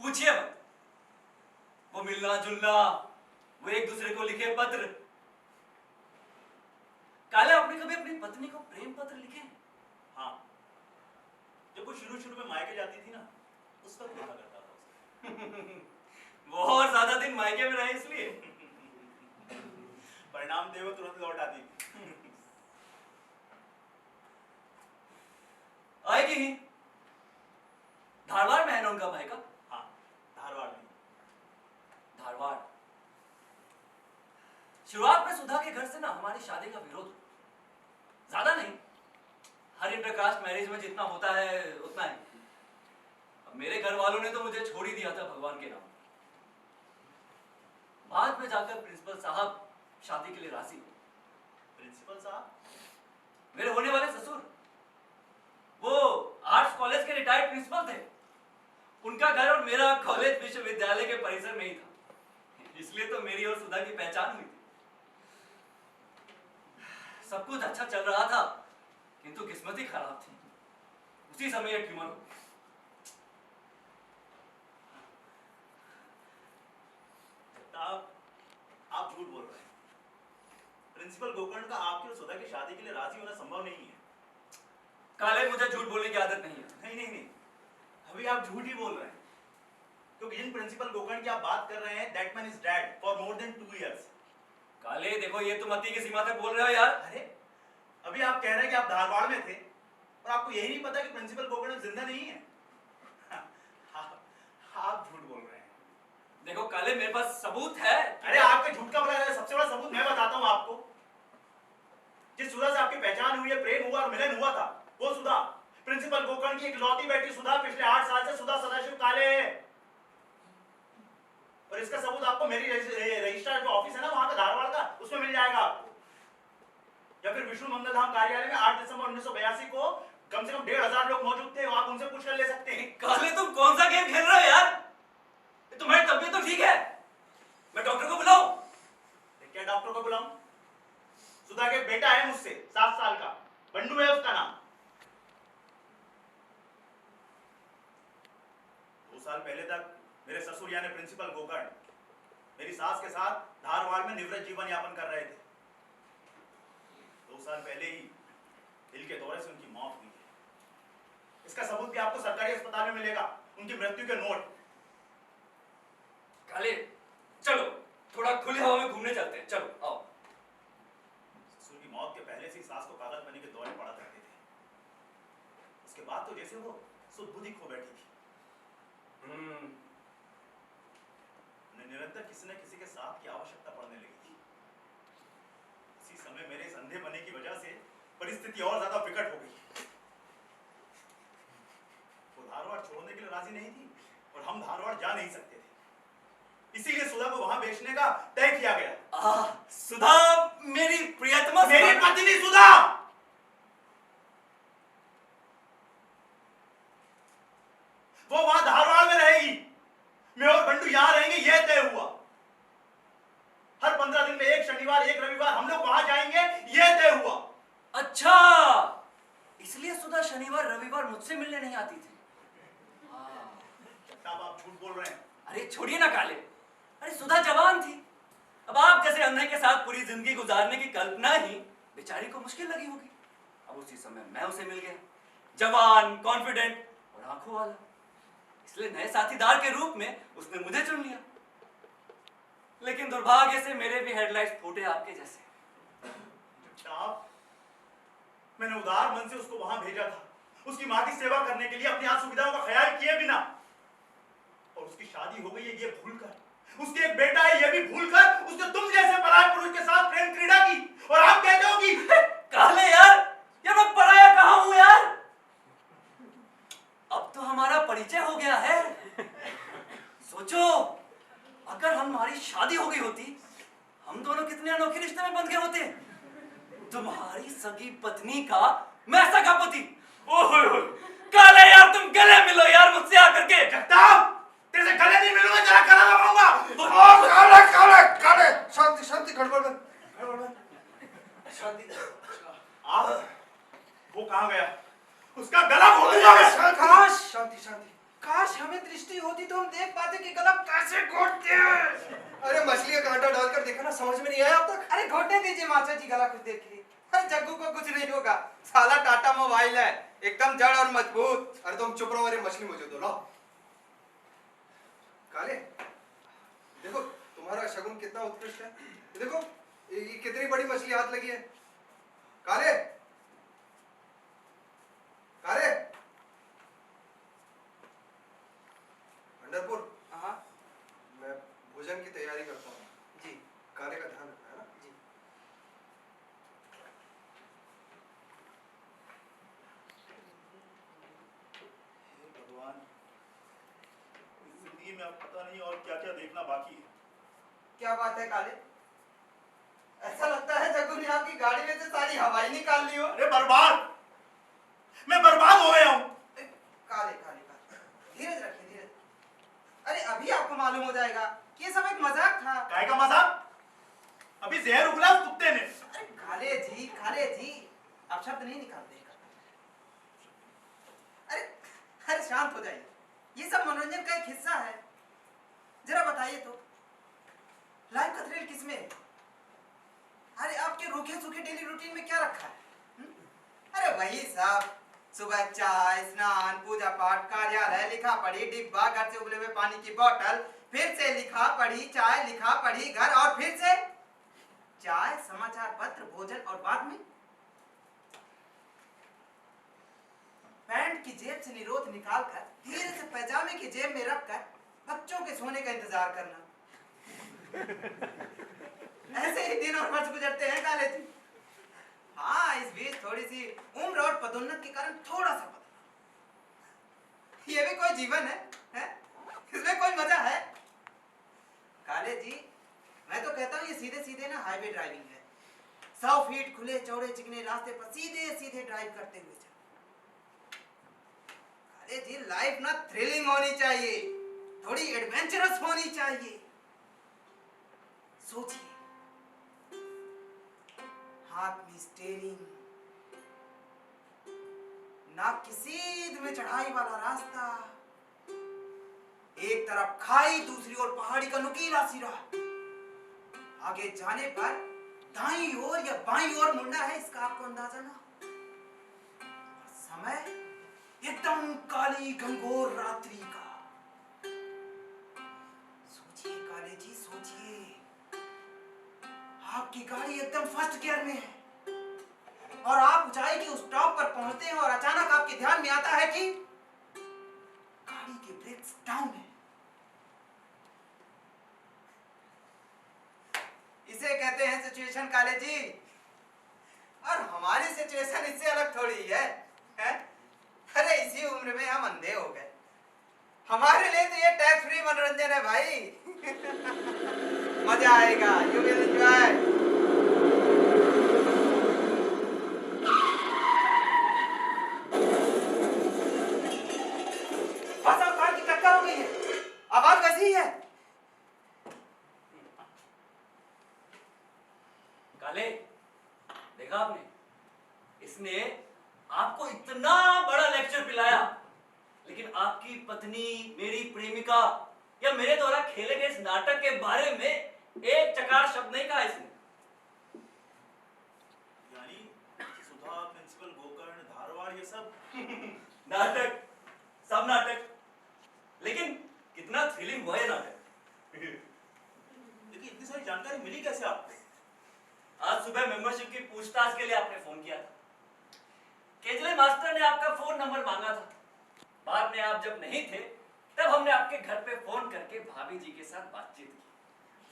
Speaker 1: पूछिए मत, वो मिलना जुलना, वो एक दूसरे को लिखे पत्र। काले, आपने कभी अपनी पत्नी को प्रेम पत्र लिखे?
Speaker 4: हाँ, जब वो शुरू में मायके जाती थी ना, उस वक्त लिखा करता था उसे।
Speaker 1: बहुत ज्यादा दिन मायके में रहे इसलिए।
Speaker 4: परिणाम दे वो तुरंत लौट आती थी।
Speaker 1: आएगी ही। धारवाड़ में है ना उनका मायका?
Speaker 4: हाँ, धारवाड़ में।
Speaker 1: धारवाड़। शुरुआत में सुधा के घर से ना हमारी शादी का विरोध हुआ। ज्यादा नहीं, हर इंटरकास्ट मैरिज में जितना होता है उतना ही। अब मेरे घर वालों ने तो मुझे छोड़ ही दिया था भगवान के नाम। बाद में जाकर प्रिंसिपल साहब शादी के लिए राजी हुए।
Speaker 4: प्रिंसिपल साहब?
Speaker 1: मेरे होने वाले ससुर, वो आर्ट्स कॉलेज के रिटायर्ड प्रिंसिपल थे। उनका घर और मेरा कॉलेज विश्वविद्यालय के परिसर में ही था, इसलिए तो मेरी और सुधा की पहचान हुई थी। सब कुछ अच्छा चल रहा था, किंतु किस्मत ही खराब थी। उसी समय एक ट्यूमर हो गया।
Speaker 4: आप झूठ बोल रहे हैं। प्रिंसिपल गोकर्ण का आपकी और सुधा की शादी के लिए राजी होना संभव नहीं है।
Speaker 1: काले, मुझे झूठ बोलने की आदत नहीं है।
Speaker 4: नहीं, अभी आप झूठ ही बोल रहे हैं, क्योंकि जिन प्रिंसिपल गोकर्ण की आप बात कर रहे हैं, that man is dead for more than 2 years।
Speaker 1: काले देखो, ये तुम अति की सीमा तक बोल रहे हो यार।
Speaker 4: अरे, अभी आप कह रहे हैं कि आप धारवाड़ में थे और आपको यही नहीं पता कि प्रिंसिपल गोकर्ण जिंदा नहीं है। आप झूठ बोल रहे हैं।
Speaker 1: देखो काले, मेरे पास सबूत है।
Speaker 4: अरे, आपके झूठ का बड़ा सबसे बड़ा सबूत मैं बताता हूं आपको। जिस सुधा से आपकी पहचान हुई है, प्रेम हुआ और मिलन हुआ था, वो सुधा प्रिंसिपल गोकर्ण की इकलौती बेटी सुधा पिछले 8 साल से सुधा सदाशिव काले है। और इसका सबूत आपको मेरी रजिस्ट्रार जो ऑफिस है ना वहां का धारवाड़ का, उसमें मिल जाएगा आपको। या फिर विष्णु मंगल धाम कार्यालय में 8 दिसंबर 1982 को कम से कम 1,500 लोग मौजूद थे, आप उनसे पूछ कर ले सकते हैं।
Speaker 1: काले, तुम कौन सा गेम खेल रहे हो यार? तुम्हारी तबीयत तो ठीक है? मैं डॉक्टर को बुलाऊं?
Speaker 4: क्या डॉक्टर को बुलाऊं? सुधा के बेटा है मुझसे 7 साल का, बंडू है उसका नाम। 2 साल पहले तक मेरे ससुर यानी प्रिंसिपल गोकर्ण मेरी सास के साथ धारवाड़ में निवृत्त जीवन यापन कर रहे थे। 2 साल पहले ही दिल के दौरे से उनकी मौत हुई है। इसका सबूत भी आपको सरकारी अस्पताल में मिलेगा, उनकी मृत्यु के नोट।
Speaker 1: काले, चलो थोड़ा खुली हवा में घूमने चलते हैं, चलो आओ।
Speaker 4: ससुर की मौत के पहले से ही सास को कागज बनी के दौरे पड़ा करते थे। उसके बाद तो जैसे वो सुध बुद्धि खो बैठी थी। उन्हें निरंतर किसी न किसी के साथ की आवश्यकता पड़ने लगी थी। इसी समय मेरे इस अंधे बने की वजह से परिस्थिति और ज्यादा विकट हो गई। वो धारवाड़ छोड़ने के लिए राजी नहीं थी और हम धारवाड़ जा नहीं सकते थे। इसीलिए सुधा को वहां बेचने का तय किया गया।
Speaker 1: सुधा मेरी प्रियतमा,
Speaker 4: मेरी पत्नी सुधा। वो वहां धारवाड़ में रहेगी, मैं और बंडू यहां रहेंगे, यह तय हुआ। हर 15 दिन में एक शनिवार एक रविवार हम लोग वहां जाएंगे, यह तय हुआ।
Speaker 1: अच्छा, इसलिए सुधा शनिवार रविवार मुझसे मिलने नहीं आती थी।
Speaker 4: साहब, आप झूठ बोल रहे हैं।
Speaker 1: अरे छोड़िए ना काले, अरे सुधा जवान थी। अब आप जैसे अंधे के साथ पूरी जिंदगी गुजारने की कल्पना ही बेचारी को मुश्किल लगी होगी। अब उसी समय मैं उसे मिल गया, जवान, कॉन्फिडेंट और आंखों वाला। इसलिए नए साथीदार के रूप में उसने मुझे चुन लिया। लेकिन दुर्भाग्य से मेरे भी हेडलाइट्स फूटे आपके जैसे।
Speaker 4: साहब, मैंने उदार मन से उसको वहां भेजा था, उसकी मां की सेवा करने के लिए, अपनी सुविधाओं का ख्याल किए बिना। और उसकी शादी हो गई है ये भूलकर, उसके एक बेटा है ये भी भूलकर उसने तुम जैसे पराये पुरुष के साथ प्रेम क्रीड़ा की। और आप कहते हो कि
Speaker 1: काले यार, ये मैं पराया कहां हूं यार? अब तो हमारा परिचय हो गया है। सोचो, अगर हमारी शादी हो गई होती, हम दोनों कितने अनोखे रिश्ते में बंध गए होते। तुम्हारी सगी पत्नी का मैं सगा पति। ओह काले यार, तुम गले मिलो यार मुझसे आकर के।
Speaker 4: जगताप, तेरे से गले नहीं मिलूंगा, तेरा गला दबाऊंगा।
Speaker 3: काले काले काले, शांति शांति, गड़बड़ में शांति।
Speaker 4: आप वो कहाँ गया? उसका गला घोट दिया मैं।
Speaker 2: काश
Speaker 3: शांति शांति।
Speaker 2: काश हमें दृष्टि होती तो हम देख पाते कि गला कैसे घोटते हैं।
Speaker 3: अरे मछली का कांटा डालकर देखा ना, समझ में नहीं आया अब तक।
Speaker 2: अरे घोटने दीजिए माचा जी, गला कुछ देखिए। अरे जग्गू को कुछ नहीं होगा, साला टाटा मोबाइल है, एकदम जड़ और मजबूत।
Speaker 3: अरे तुम चुप रहो, अरे मछली मुझे दो, लाओ। काले, देखो तुम्हारा शगुन कितना उत्कृष्ट है। ये देखो ये कितनी बड़ी मछली हाथ लगी है। काले, काले, पंढरपुर,
Speaker 2: हाँ
Speaker 3: मैं भोजन की तैयारी करता हूँ
Speaker 2: जी।
Speaker 3: काले का ध्यान रखना है ना।
Speaker 2: जी।
Speaker 4: हे भगवान, इस जिंदगी में अब पता नहीं और क्या क्या देखना बाकी है।
Speaker 2: क्या बात है काले, ऐसा लगता है जग्गू ने आपकी गाड़ी में से सारी हवाई निकाल ली हो।
Speaker 4: अरे बर्बाद, मैं बर्बाद हो गया हूँ।
Speaker 2: काले काले काले, धीरज रखिए धीरज। अरे अभी आपको मालूम हो जाएगा कि ये सब एक मजाक था।
Speaker 4: काय का मजाक? अभी जहर उगला उस कुत्ते ने।
Speaker 2: अरे काले जी आप शब्द नहीं निकालते। अरे अरे शांत हो जाइए, ये सब मनोरंजन का एक हिस्सा है। जरा बताइए तो लाइफ का थ्रिल किसमें है? अरे आपके रूखे सूखे डेली रूटीन में क्या रखा है? अरे वही सब, सुबह चाय, स्नान, पूजा पाठ, कार्यालय, लिखा पढ़ी, डिब्बा, घर से उबले हुए पानी की बोतल, फिर से लिखा पढ़ी, चाय, लिखा पढ़ी, घर, और फिर से चाय, समाचार पत्र, भोजन, और बाद में पैंट की जेब से निरोध निकालकर धीरे से पैजामे की जेब में रखकर बच्चों के सोने का इंतजार करना। ऐसे ही दिन और वर्ष गुजरते हैं काले जी। हाँ, इस बीच थोड़ी सी उम्र और पदोन्नत के कारण थोड़ा सा बदला। ये भी कोई जीवन है? इसमें कोई मजा है? काले जी, मैं तो कहता हूँ ये सीधे सीधे ना हाईवे ड्राइविंग है। 100 फीट खुले चौड़े चिकने रास्ते पर सीधे सीधे ड्राइव करते हुए चलो। काले जी, लाइफ ना थ्रिलिंग होनी चाहिए, थोड़ी एडवेंचरस होनी चाहिए। सोचिए, हाथ में स्टीयरिंग, नाक की सीध में चढ़ाई वाला रास्ता, एक तरफ खाई, दूसरी ओर पहाड़ी का नुकीला सिरा। आगे जाने पर दाईं ओर या बाईं ओर मुड़ना है, इसका आपको अंदाजा ना। समय एकदम काली घंघोर रात्रि का। सोचिए काले जी, सोचिए, आपकी गाड़ी एकदम फर्स्ट गियर में है और आप ऊंचाई के उस टॉप पर पहुंचते हैं और अचानक आपके ध्यान में आता है कि गाड़ी के ब्रेक्स डाउन है। इसे कहते हैं सिचुएशन काले जी। और हमारी सिचुएशन इससे अलग थोड़ी है, हैं? अरे इसी उम्र में हम अंधे हो गए। हमारे लिए तो ये टैक्स फ्री मनोरंजन है भाई। मजा आएगा, यू विल एंजॉय। बस अब कार की टक्कर हो गई है, आवाज वैसी ही है।
Speaker 1: काले, देखा आपने, इसने आपको इतना बड़ा लेक्चर पिलाया, लेकिन आपकी पत्नी, मेरी प्रेमिका या मेरे द्वारा खेले गए इस नाटक के बारे में एक चकार शब्द नहीं कहा इसने।
Speaker 4: यानी सुधा, प्रिंसिपल गोकर्ण, धारवाड़, ये सब
Speaker 1: नाटक, सब नाटक, लेकिन कितना थ्रिलिंग हुआ ये नाटक।
Speaker 4: लेकिन इतनी सारी जानकारी मिली कैसे आपको?
Speaker 1: आज सुबह मेंबरशिप की पूछताछ के लिए आपने फोन किया था। केजले मास्टर ने आपका फोन नंबर मांगा था। बाद में आप जब नहीं थे, तब हमने आपके घर पे फोन करके भाभी जी के साथ बातचीत की।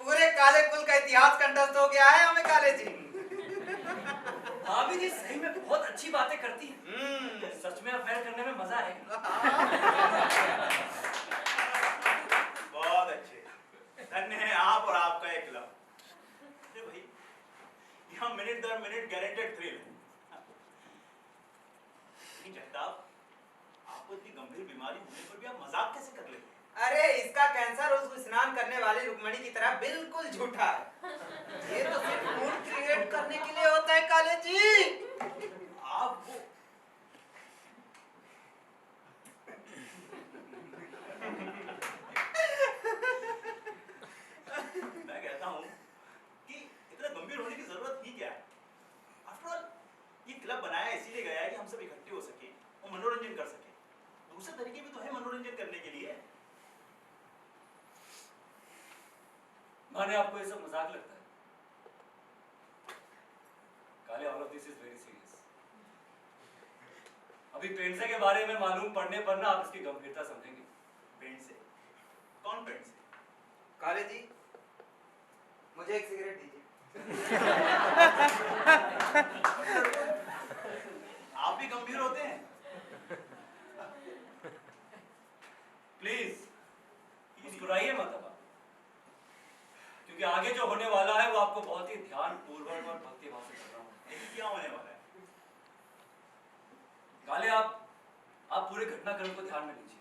Speaker 2: पूरे काले कुल का इतिहास कंठस्थ हो गया है हमें काले जी।
Speaker 1: भाभी जी सही में बहुत अच्छी बातें करती हैं। सच में अफेयर करने में मजा आएगा।
Speaker 4: बहुत अच्छे, धन्य है आप और आपका एक क्लब। अरे भाई, यहाँ मिनट दर मिनट गारंटेड थ्रिल है। जगताप, आपको इतनी गंभीर बीमारी होने पर भी आप मजाक कैसे कर लेते हैं?
Speaker 2: अरे इसका कैंसर उस स्नान करने वाली रुक्मणी की तरह बिल्कुल झूठा है। ये तो सिर्फ मूड क्रिएट करने के लिए होता है काले जी।
Speaker 4: आप वो
Speaker 1: दिस इज वेरी सीरियस। अभी पेंडसे के बारे में मालूम पड़ने पर ना आप इसकी गंभीरता समझेंगे।
Speaker 4: पेंडसे? कौन पेंडसे?
Speaker 2: काले जी, मुझे एक सिगरेट दीजिए।
Speaker 4: आप भी गंभीर होते हैं?
Speaker 1: प्लीज मुस्कुराइए मत अब, क्योंकि आगे जो होने वाला है वो आपको बहुत ही ध्यान पूर्वक और भक्तिभाव से कर रहा हूँ।
Speaker 4: लेकिन क्या होने वाला है?
Speaker 1: काले, आप पूरे घटनाक्रम को ध्यान में लीजिए।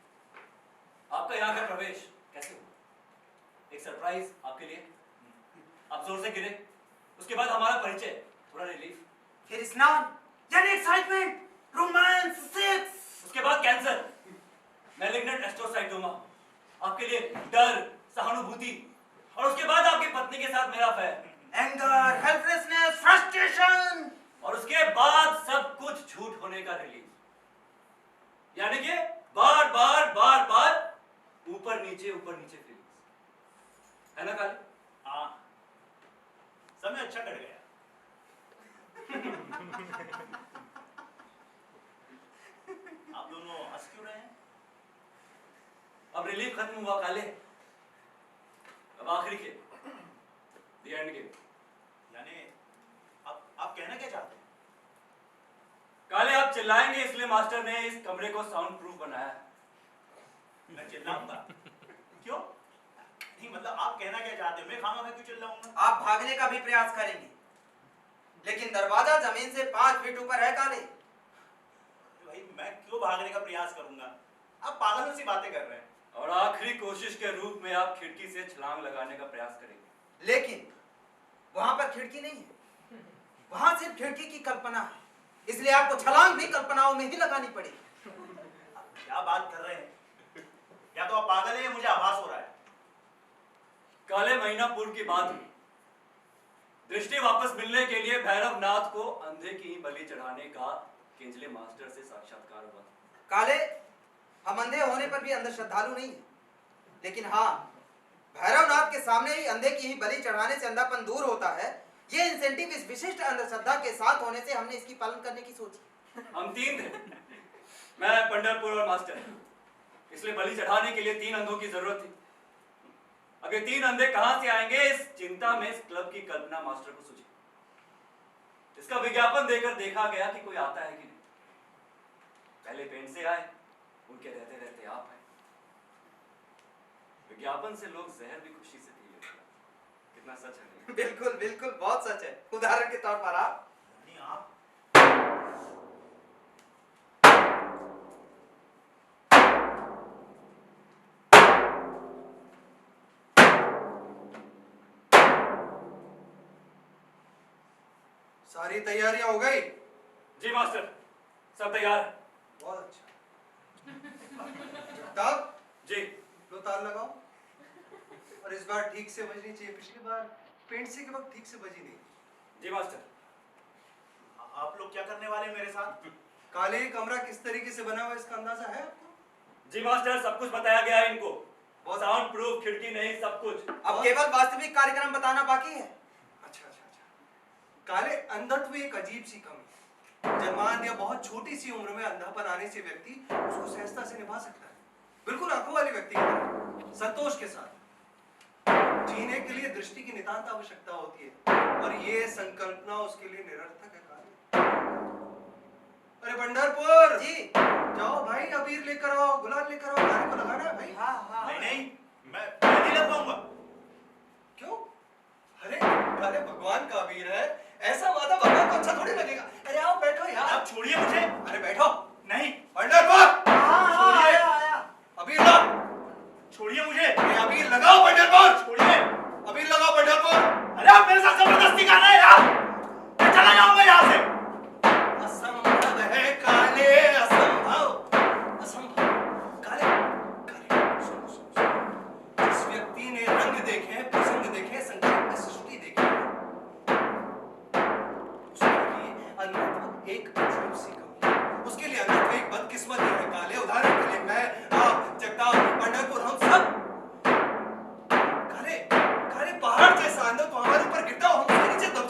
Speaker 1: आपका यहाँ का प्रवेश कैसे हुआ? एक सरप्राइज आपके लिए, आप जोर से गिरे, उसके बाद हमारा परिचय, थोड़ा रिलीफ,
Speaker 2: फिर स्नान, यानी एक्साइटमेंट, रोमांस, सेक्स,
Speaker 1: उसके बाद कैंसर, मैलिग्नेंट एस्ट्रोसाइटोमा, आपके लिए डर, सहानुभूति, और उसके बाद आपकी पत्नी के साथ मेरा अफेयर,
Speaker 2: एंगर, हेल्पलेसनेस, फ्रस्ट्रेशन, और
Speaker 1: उसके बाद सब कुछ झूठ होने का रिलीज, यानी कि बार बार बार बार ऊपर नीचे फीलिंग्स, है ना काले?
Speaker 4: हाँ, समय अच्छा कट गया। आप दोनों हंस क्यों रहे हैं?
Speaker 1: अब रिलीफ खत्म हुआ काले, अब आखिरी खेल, द एंड गेम।
Speaker 4: यानी आप कहना क्या चाहते हैं?
Speaker 1: काले, आप चिल्लाएंगे इसलिए मास्टर ने इस कमरे को साउंड प्रूफ बनाया है।
Speaker 4: मैं चिल्लाऊंगा? क्यों? नहीं, मतलब आप कहना क्या चाहते हो? मैं खामा क्यों चिल्लाऊंगा?
Speaker 2: आप भागने का भी प्रयास करेंगे, लेकिन दरवाजा जमीन से 5 फीट ऊपर है काले।
Speaker 4: भाई, मैं क्यों भागने का प्रयास करूंगा? आप पागलों सी बातें कर रहे हैं।
Speaker 1: और आखिरी कोशिश के रूप में आप खिड़की से छलांग लगाने का प्रयास करेंगे,
Speaker 2: लेकिन वहां पर खिड़की नहीं है, वहां सिर्फ खिड़की की कल्पना है, इसलिए आपको छलांग भी कल्पनाओं में ही लगानी पड़ेगी।
Speaker 4: क्या बात कर रहे हैं? या तो आप पागल हैं या मुझे आभास हो रहा है।
Speaker 1: काले, महीना पूर्व की बात हुई, दृष्टि वापस मिलने के लिए भैरवनाथ को अंधे की बलि चढ़ाने का किंजले मास्टर से साक्षात्कार हुआ।
Speaker 2: काले, हम अंधे होने पर भी अंध श्रद्धालु नहीं है, लेकिन हाँ, भैरवनाथ के सामने ही अंधे की ही बलि चढ़ाने से अंधापन दूर होता है। ये इंसेंटिव इस विशिष्ट अंधश्रद्धा के साथ होने से हमने इसकी पालन करने की सोची।
Speaker 1: हम 3 थे, मैं, पंढरपुर और मास्टर, इसलिए बलि चढ़ाने के लिए 3 अंधों की जरूरत थी। अब ये 3 अंधे कहां से आएंगे, इस चिंता में इस क्लब की कल्पना मास्टर को सूझी। इसका विज्ञापन देकर देखा गया कि कोई आता है कि नहीं। पहले पेंट से आए, उनके रहते रहते आप आए। विज्ञापन से लोग जहर भी खुशी से पी लेते हैं। कितना सच है नहीं?
Speaker 2: बिल्कुल बिल्कुल, बहुत सच है। उदाहरण के तौर पर आप
Speaker 3: सारी तैयारियां हो गई?
Speaker 1: जी मास्टर, सब तैयार है।
Speaker 3: बहुत अच्छा। तब
Speaker 1: जी,
Speaker 3: लो ताल लगाओ। और इस बार ठीक से बजनी चाहिए, पिछली बार पेंट से के वक्त ठीक से बजी नहीं।
Speaker 1: जी मास्टर।
Speaker 4: आप लोग क्या करने वाले हैं मेरे साथ?
Speaker 3: काले, कमरा किस तरीके से बना हुआ है इसका अंदाजा है आपको?
Speaker 1: जी मास्टर, सब कुछ बताया गया है इनको, साउंड प्रूफ, खिड़की नहीं, सब कुछ।
Speaker 2: अब केवल वास्तविक कार्यक्रम बताना बाकी है।
Speaker 3: अच्छा अच्छा अच्छा। काले, अंधत्व एक अजीब सी कमी है। जन्मान या बहुत छोटी सी उम्र में अंधापन आने से व्यक्ति उसको सहजता से निभा सकता है, बिल्कुल आंखों वाली व्यक्ति की तरह, संतोष के साथ। जीने के लिए दृष्टि की नितांत आवश्यकता होती है, और ये संकल्पना उसके लिए निरर्थक है। अरे पंढरपुर
Speaker 2: जी,
Speaker 3: जाओ भाई, अबीर लेकर आओ, गुलाल लेकर आओ, काले को लगाना है भाई।
Speaker 2: हाँ हाँ।
Speaker 4: नहीं नहीं, मैं नहीं लग पाऊंगा।
Speaker 3: क्यों? अरे काले, भगवान का अबीर है, ऐसा वादा भगवान को अच्छा थोड़ी लगेगा। अरे आओ बैठो यार।
Speaker 4: आप छोड़िए मुझे।
Speaker 3: अरे बैठो।
Speaker 4: नहीं,
Speaker 3: पंढरपुर,
Speaker 2: हाँ, आया।
Speaker 3: अबीर ला।
Speaker 4: छोड़िए मुझे।
Speaker 3: अरे अबीर लगाओ पंढरपुर।
Speaker 4: छोड़िए।
Speaker 3: अबीर लगाओ पंढरपुर।
Speaker 4: अरे आप मेरे साथ जबरदस्ती कर रहे हैं यार। मैं चला जाऊंगा यहाँ से।
Speaker 3: असंभव है काले, असंभव, असंभव। काले, काले, सुनो सुनो। जिस व्यक्ति ने रंग देखे, प्रसंग देखे, संक्षेप में सृष्टि देखी, उसके लिए अंधत्व एक अजीब सी कमी है। उसके लिए अंधत्व एक बदकिस्मती है काले। उदाहरण के लिए मैं, आप, जगताप, पंढरपुर, हम सब। काले, काले, पहाड़ जैसा अंधत्व हमारे ऊपर गिरता हो, हम उसके नीचे दब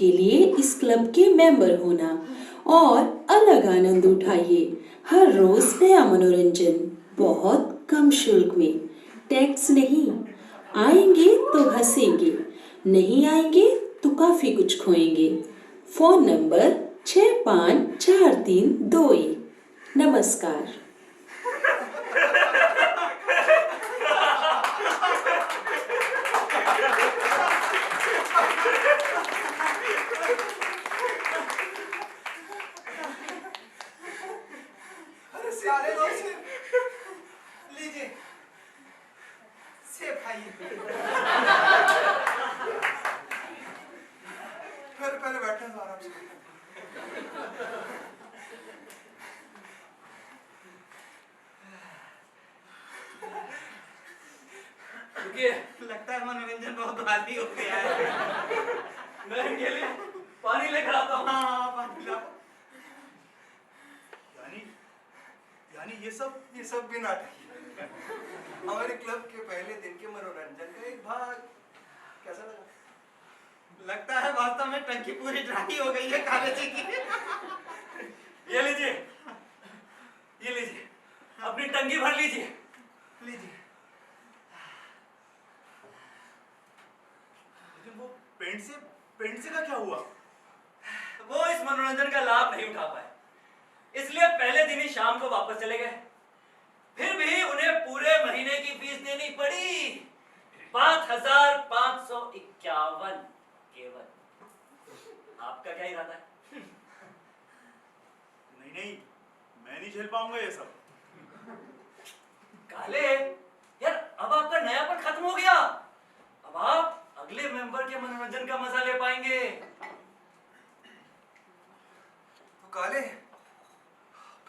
Speaker 5: के लिए इस क्लब के मेंबर होना और अलग आनंद उठाइए। हर रोज नया मनोरंजन बहुत कम शुल्क में, टैक्स नहीं। आएंगे तो हंसेंगे, नहीं आएंगे तो काफी कुछ खोएंगे। Phone number 654321। नमस्कार।
Speaker 3: अरे सारे लोग से लीजिए, सेब खाइए। पहले बैठे हैं आराम से।
Speaker 1: रुकिए,
Speaker 2: लगता है मनोरंजन बहुत भारी हो गया है।
Speaker 1: मैं इनके लिए पानी लेकर आता हूँ।
Speaker 2: हाँ, पानी लाओ।
Speaker 4: यानी यानी ये सब
Speaker 3: भी नाटक ही है। हमारे क्लब के पहले दिन के मनोरंजन का एक भाग। कैसा लगा?
Speaker 2: लगता है वास्तव में टंकी पूरी ड्राई हो गई है काले जी की।
Speaker 1: ये लीजिए, अपनी टंकी भर लीजिए।
Speaker 2: लीजिए।
Speaker 4: लेकिन वो पेंट से का क्या हुआ?
Speaker 1: वो इस मनोरंजन का लाभ नहीं उठा पाए, इसलिए पहले दिन ही शाम को वापस चले गए। फिर भी उन्हें पूरे महीने की फीस देनी पड़ी 5551 केवल। आपका क्या इरादा है?
Speaker 4: नहीं, मैं नहीं झेल पाऊंगा ये सब।
Speaker 1: काले यार, अब आपका नयापन खत्म हो गया। अब आप अगले मेंबर के मनोरंजन का मजा ले पाएंगे।
Speaker 3: तो काले,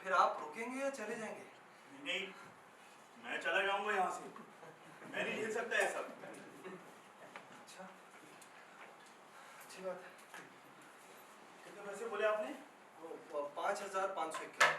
Speaker 3: फिर आप रुकेंगे या चले जाएंगे?
Speaker 4: नहीं, मैं चला जाऊंगा यहाँ से। मैं नहीं झेल सकता ये सब।
Speaker 3: अच्छा, अच्छी बात है।
Speaker 4: कितने पैसे बोले आपने?
Speaker 3: 5551।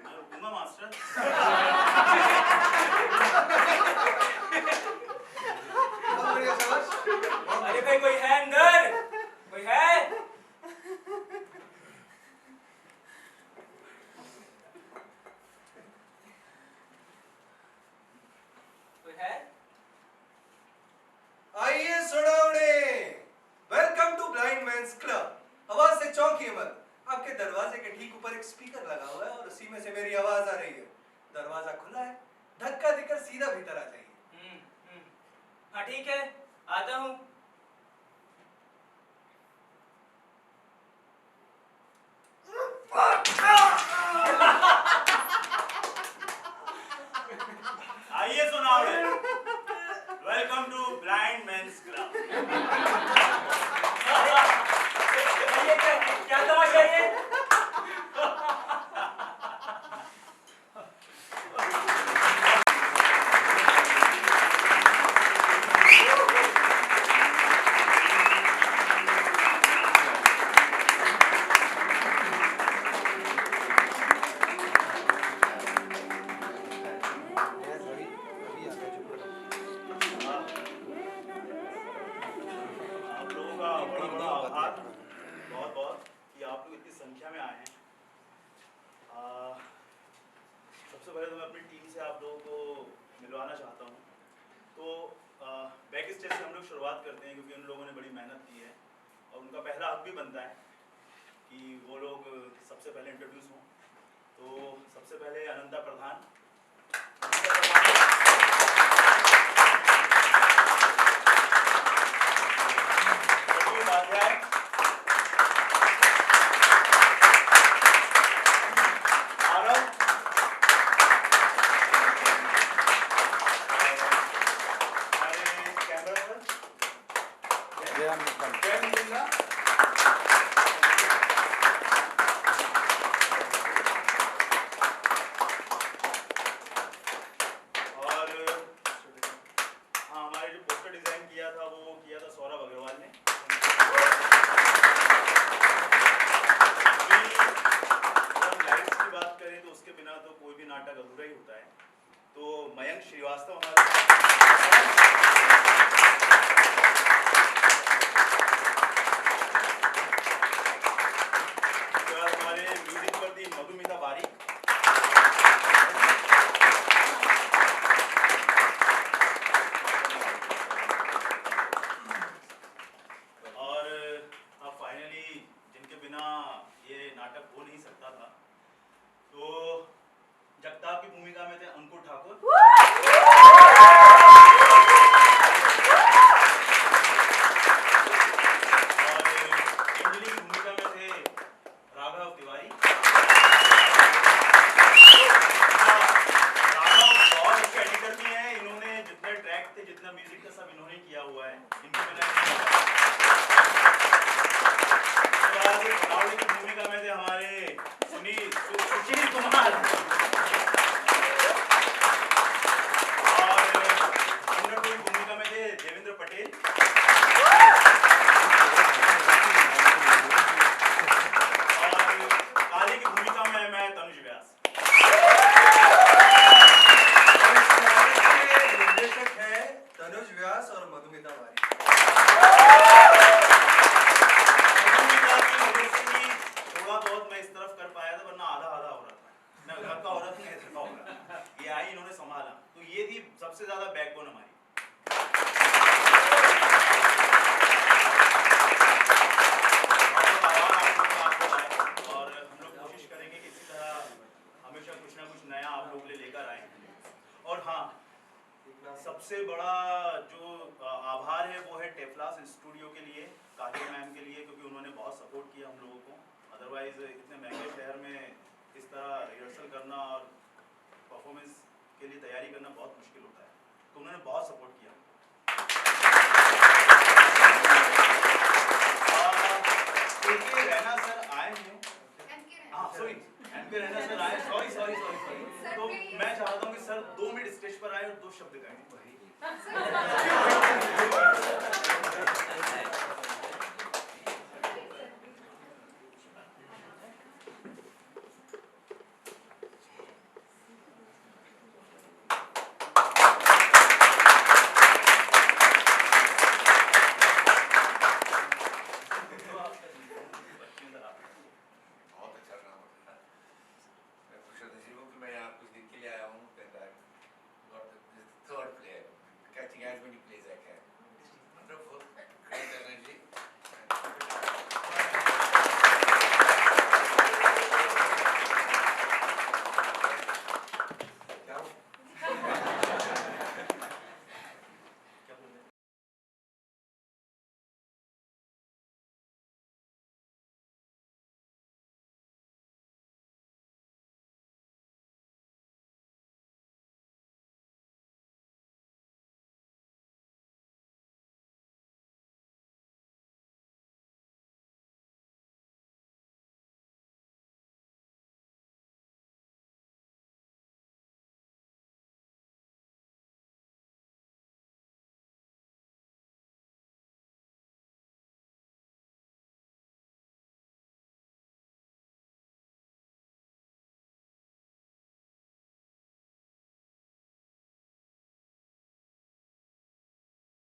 Speaker 4: मैं रुकूंगा मास्टर।
Speaker 3: बढ़िया, शाबाश।
Speaker 1: अरे भाई, कोई है अंदर? कोई है? कोई है?
Speaker 3: आइए सुनाओने। Welcome to blind man's club. आवाज से चौंकिए मत। आपके दरवाजे के ठीक ऊपर एक स्पीकर लगा हुआ है और उसी में से मेरी आवाज आ रही है। दरवाजा खुला है, धक्का देकर सीधा भीतर आ जाइए।
Speaker 2: हाँ ठीक है, आता हूँ।
Speaker 4: आइए सुनाओ। Welcome to blind men's club.
Speaker 1: ये क्या तमाशा है ये?
Speaker 4: आप लोगों का बड़ा बड़ा आभार, बहुत बहुत, कि आप लोग इतनी संख्या में आए हैं। सबसे पहले तो मैं अपनी टीम से आप लोगों को मिलवाना चाहता हूँ। तो बैक स्टेज से हम लोग शुरुआत करते हैं, क्योंकि उन लोगों ने बड़ी मेहनत की है और उनका पहला हक भी बनता है कि वो लोग सबसे पहले इंट्रोड्यूस हों। तो सबसे पहले अनंता प्रधान।
Speaker 2: जय मिलूंगा।
Speaker 4: और हाँ, हमारे जो पोस्टर डिजाइन किया था वो किया था सौरभ अग्रवाल ने। जब लाइट्स की बात करें तो उसके बिना तो कोई भी नाटक अधूरा ही होता है। तो मयंक श्रीवास्तव हमारे हमारे म्यूजिक पर थी मधुमिता बारी। और अब फाइनली जिनके बिना ये नाटक हो नहीं सकता था, तो जगताप की भूमिका में थे अंकुर ठाकुर। और अंजलि की भूमिका में थे राघव तिवारी। राघव बहुत अच्छे एडिटर भी हैं, इन्होंने जितने ट्रैक थे, जितना म्यूजिक था, सब इन्होंने किया हुआ है। इनके बिना की भूमिका में थे हमारे सुशील कुमार। और की भूमिका में थे देवेंद्र पटेल। और काली की भूमिका में मैं तनुज व्यास।
Speaker 3: निर्देशक है तनुज व्यास और मधुमिता बारी।
Speaker 4: थोड़ा बहुत मैं इस तरफ कर पाया था, वरना आधा आधा हो रहा था। मैं घर का औरत नहीं ऐसा होगा। ये आई, इन्होंने संभाला, तो ये थी सबसे ज्यादा बैकबोन हमारी। और हम लोग कोशिश करेंगे कि इसी तरह हमेशा कुछ ना कुछ नया आप लोग लेकर आए। और हाँ, सबसे बड़ा जो आभार है वो है टेफ्लास स्टूडियो के लिए, काजल मैम के लिए, क्योंकि उन्होंने बहुत सपोर्ट किया हम लोगों को। अदरवाइज इतने महंगे शहर में इस तरह रिहर्सल करना और परफॉर्मेंस के लिए तैयारी करना बहुत मुश्किल होता है, तो उन्होंने बहुत सपोर्ट किया।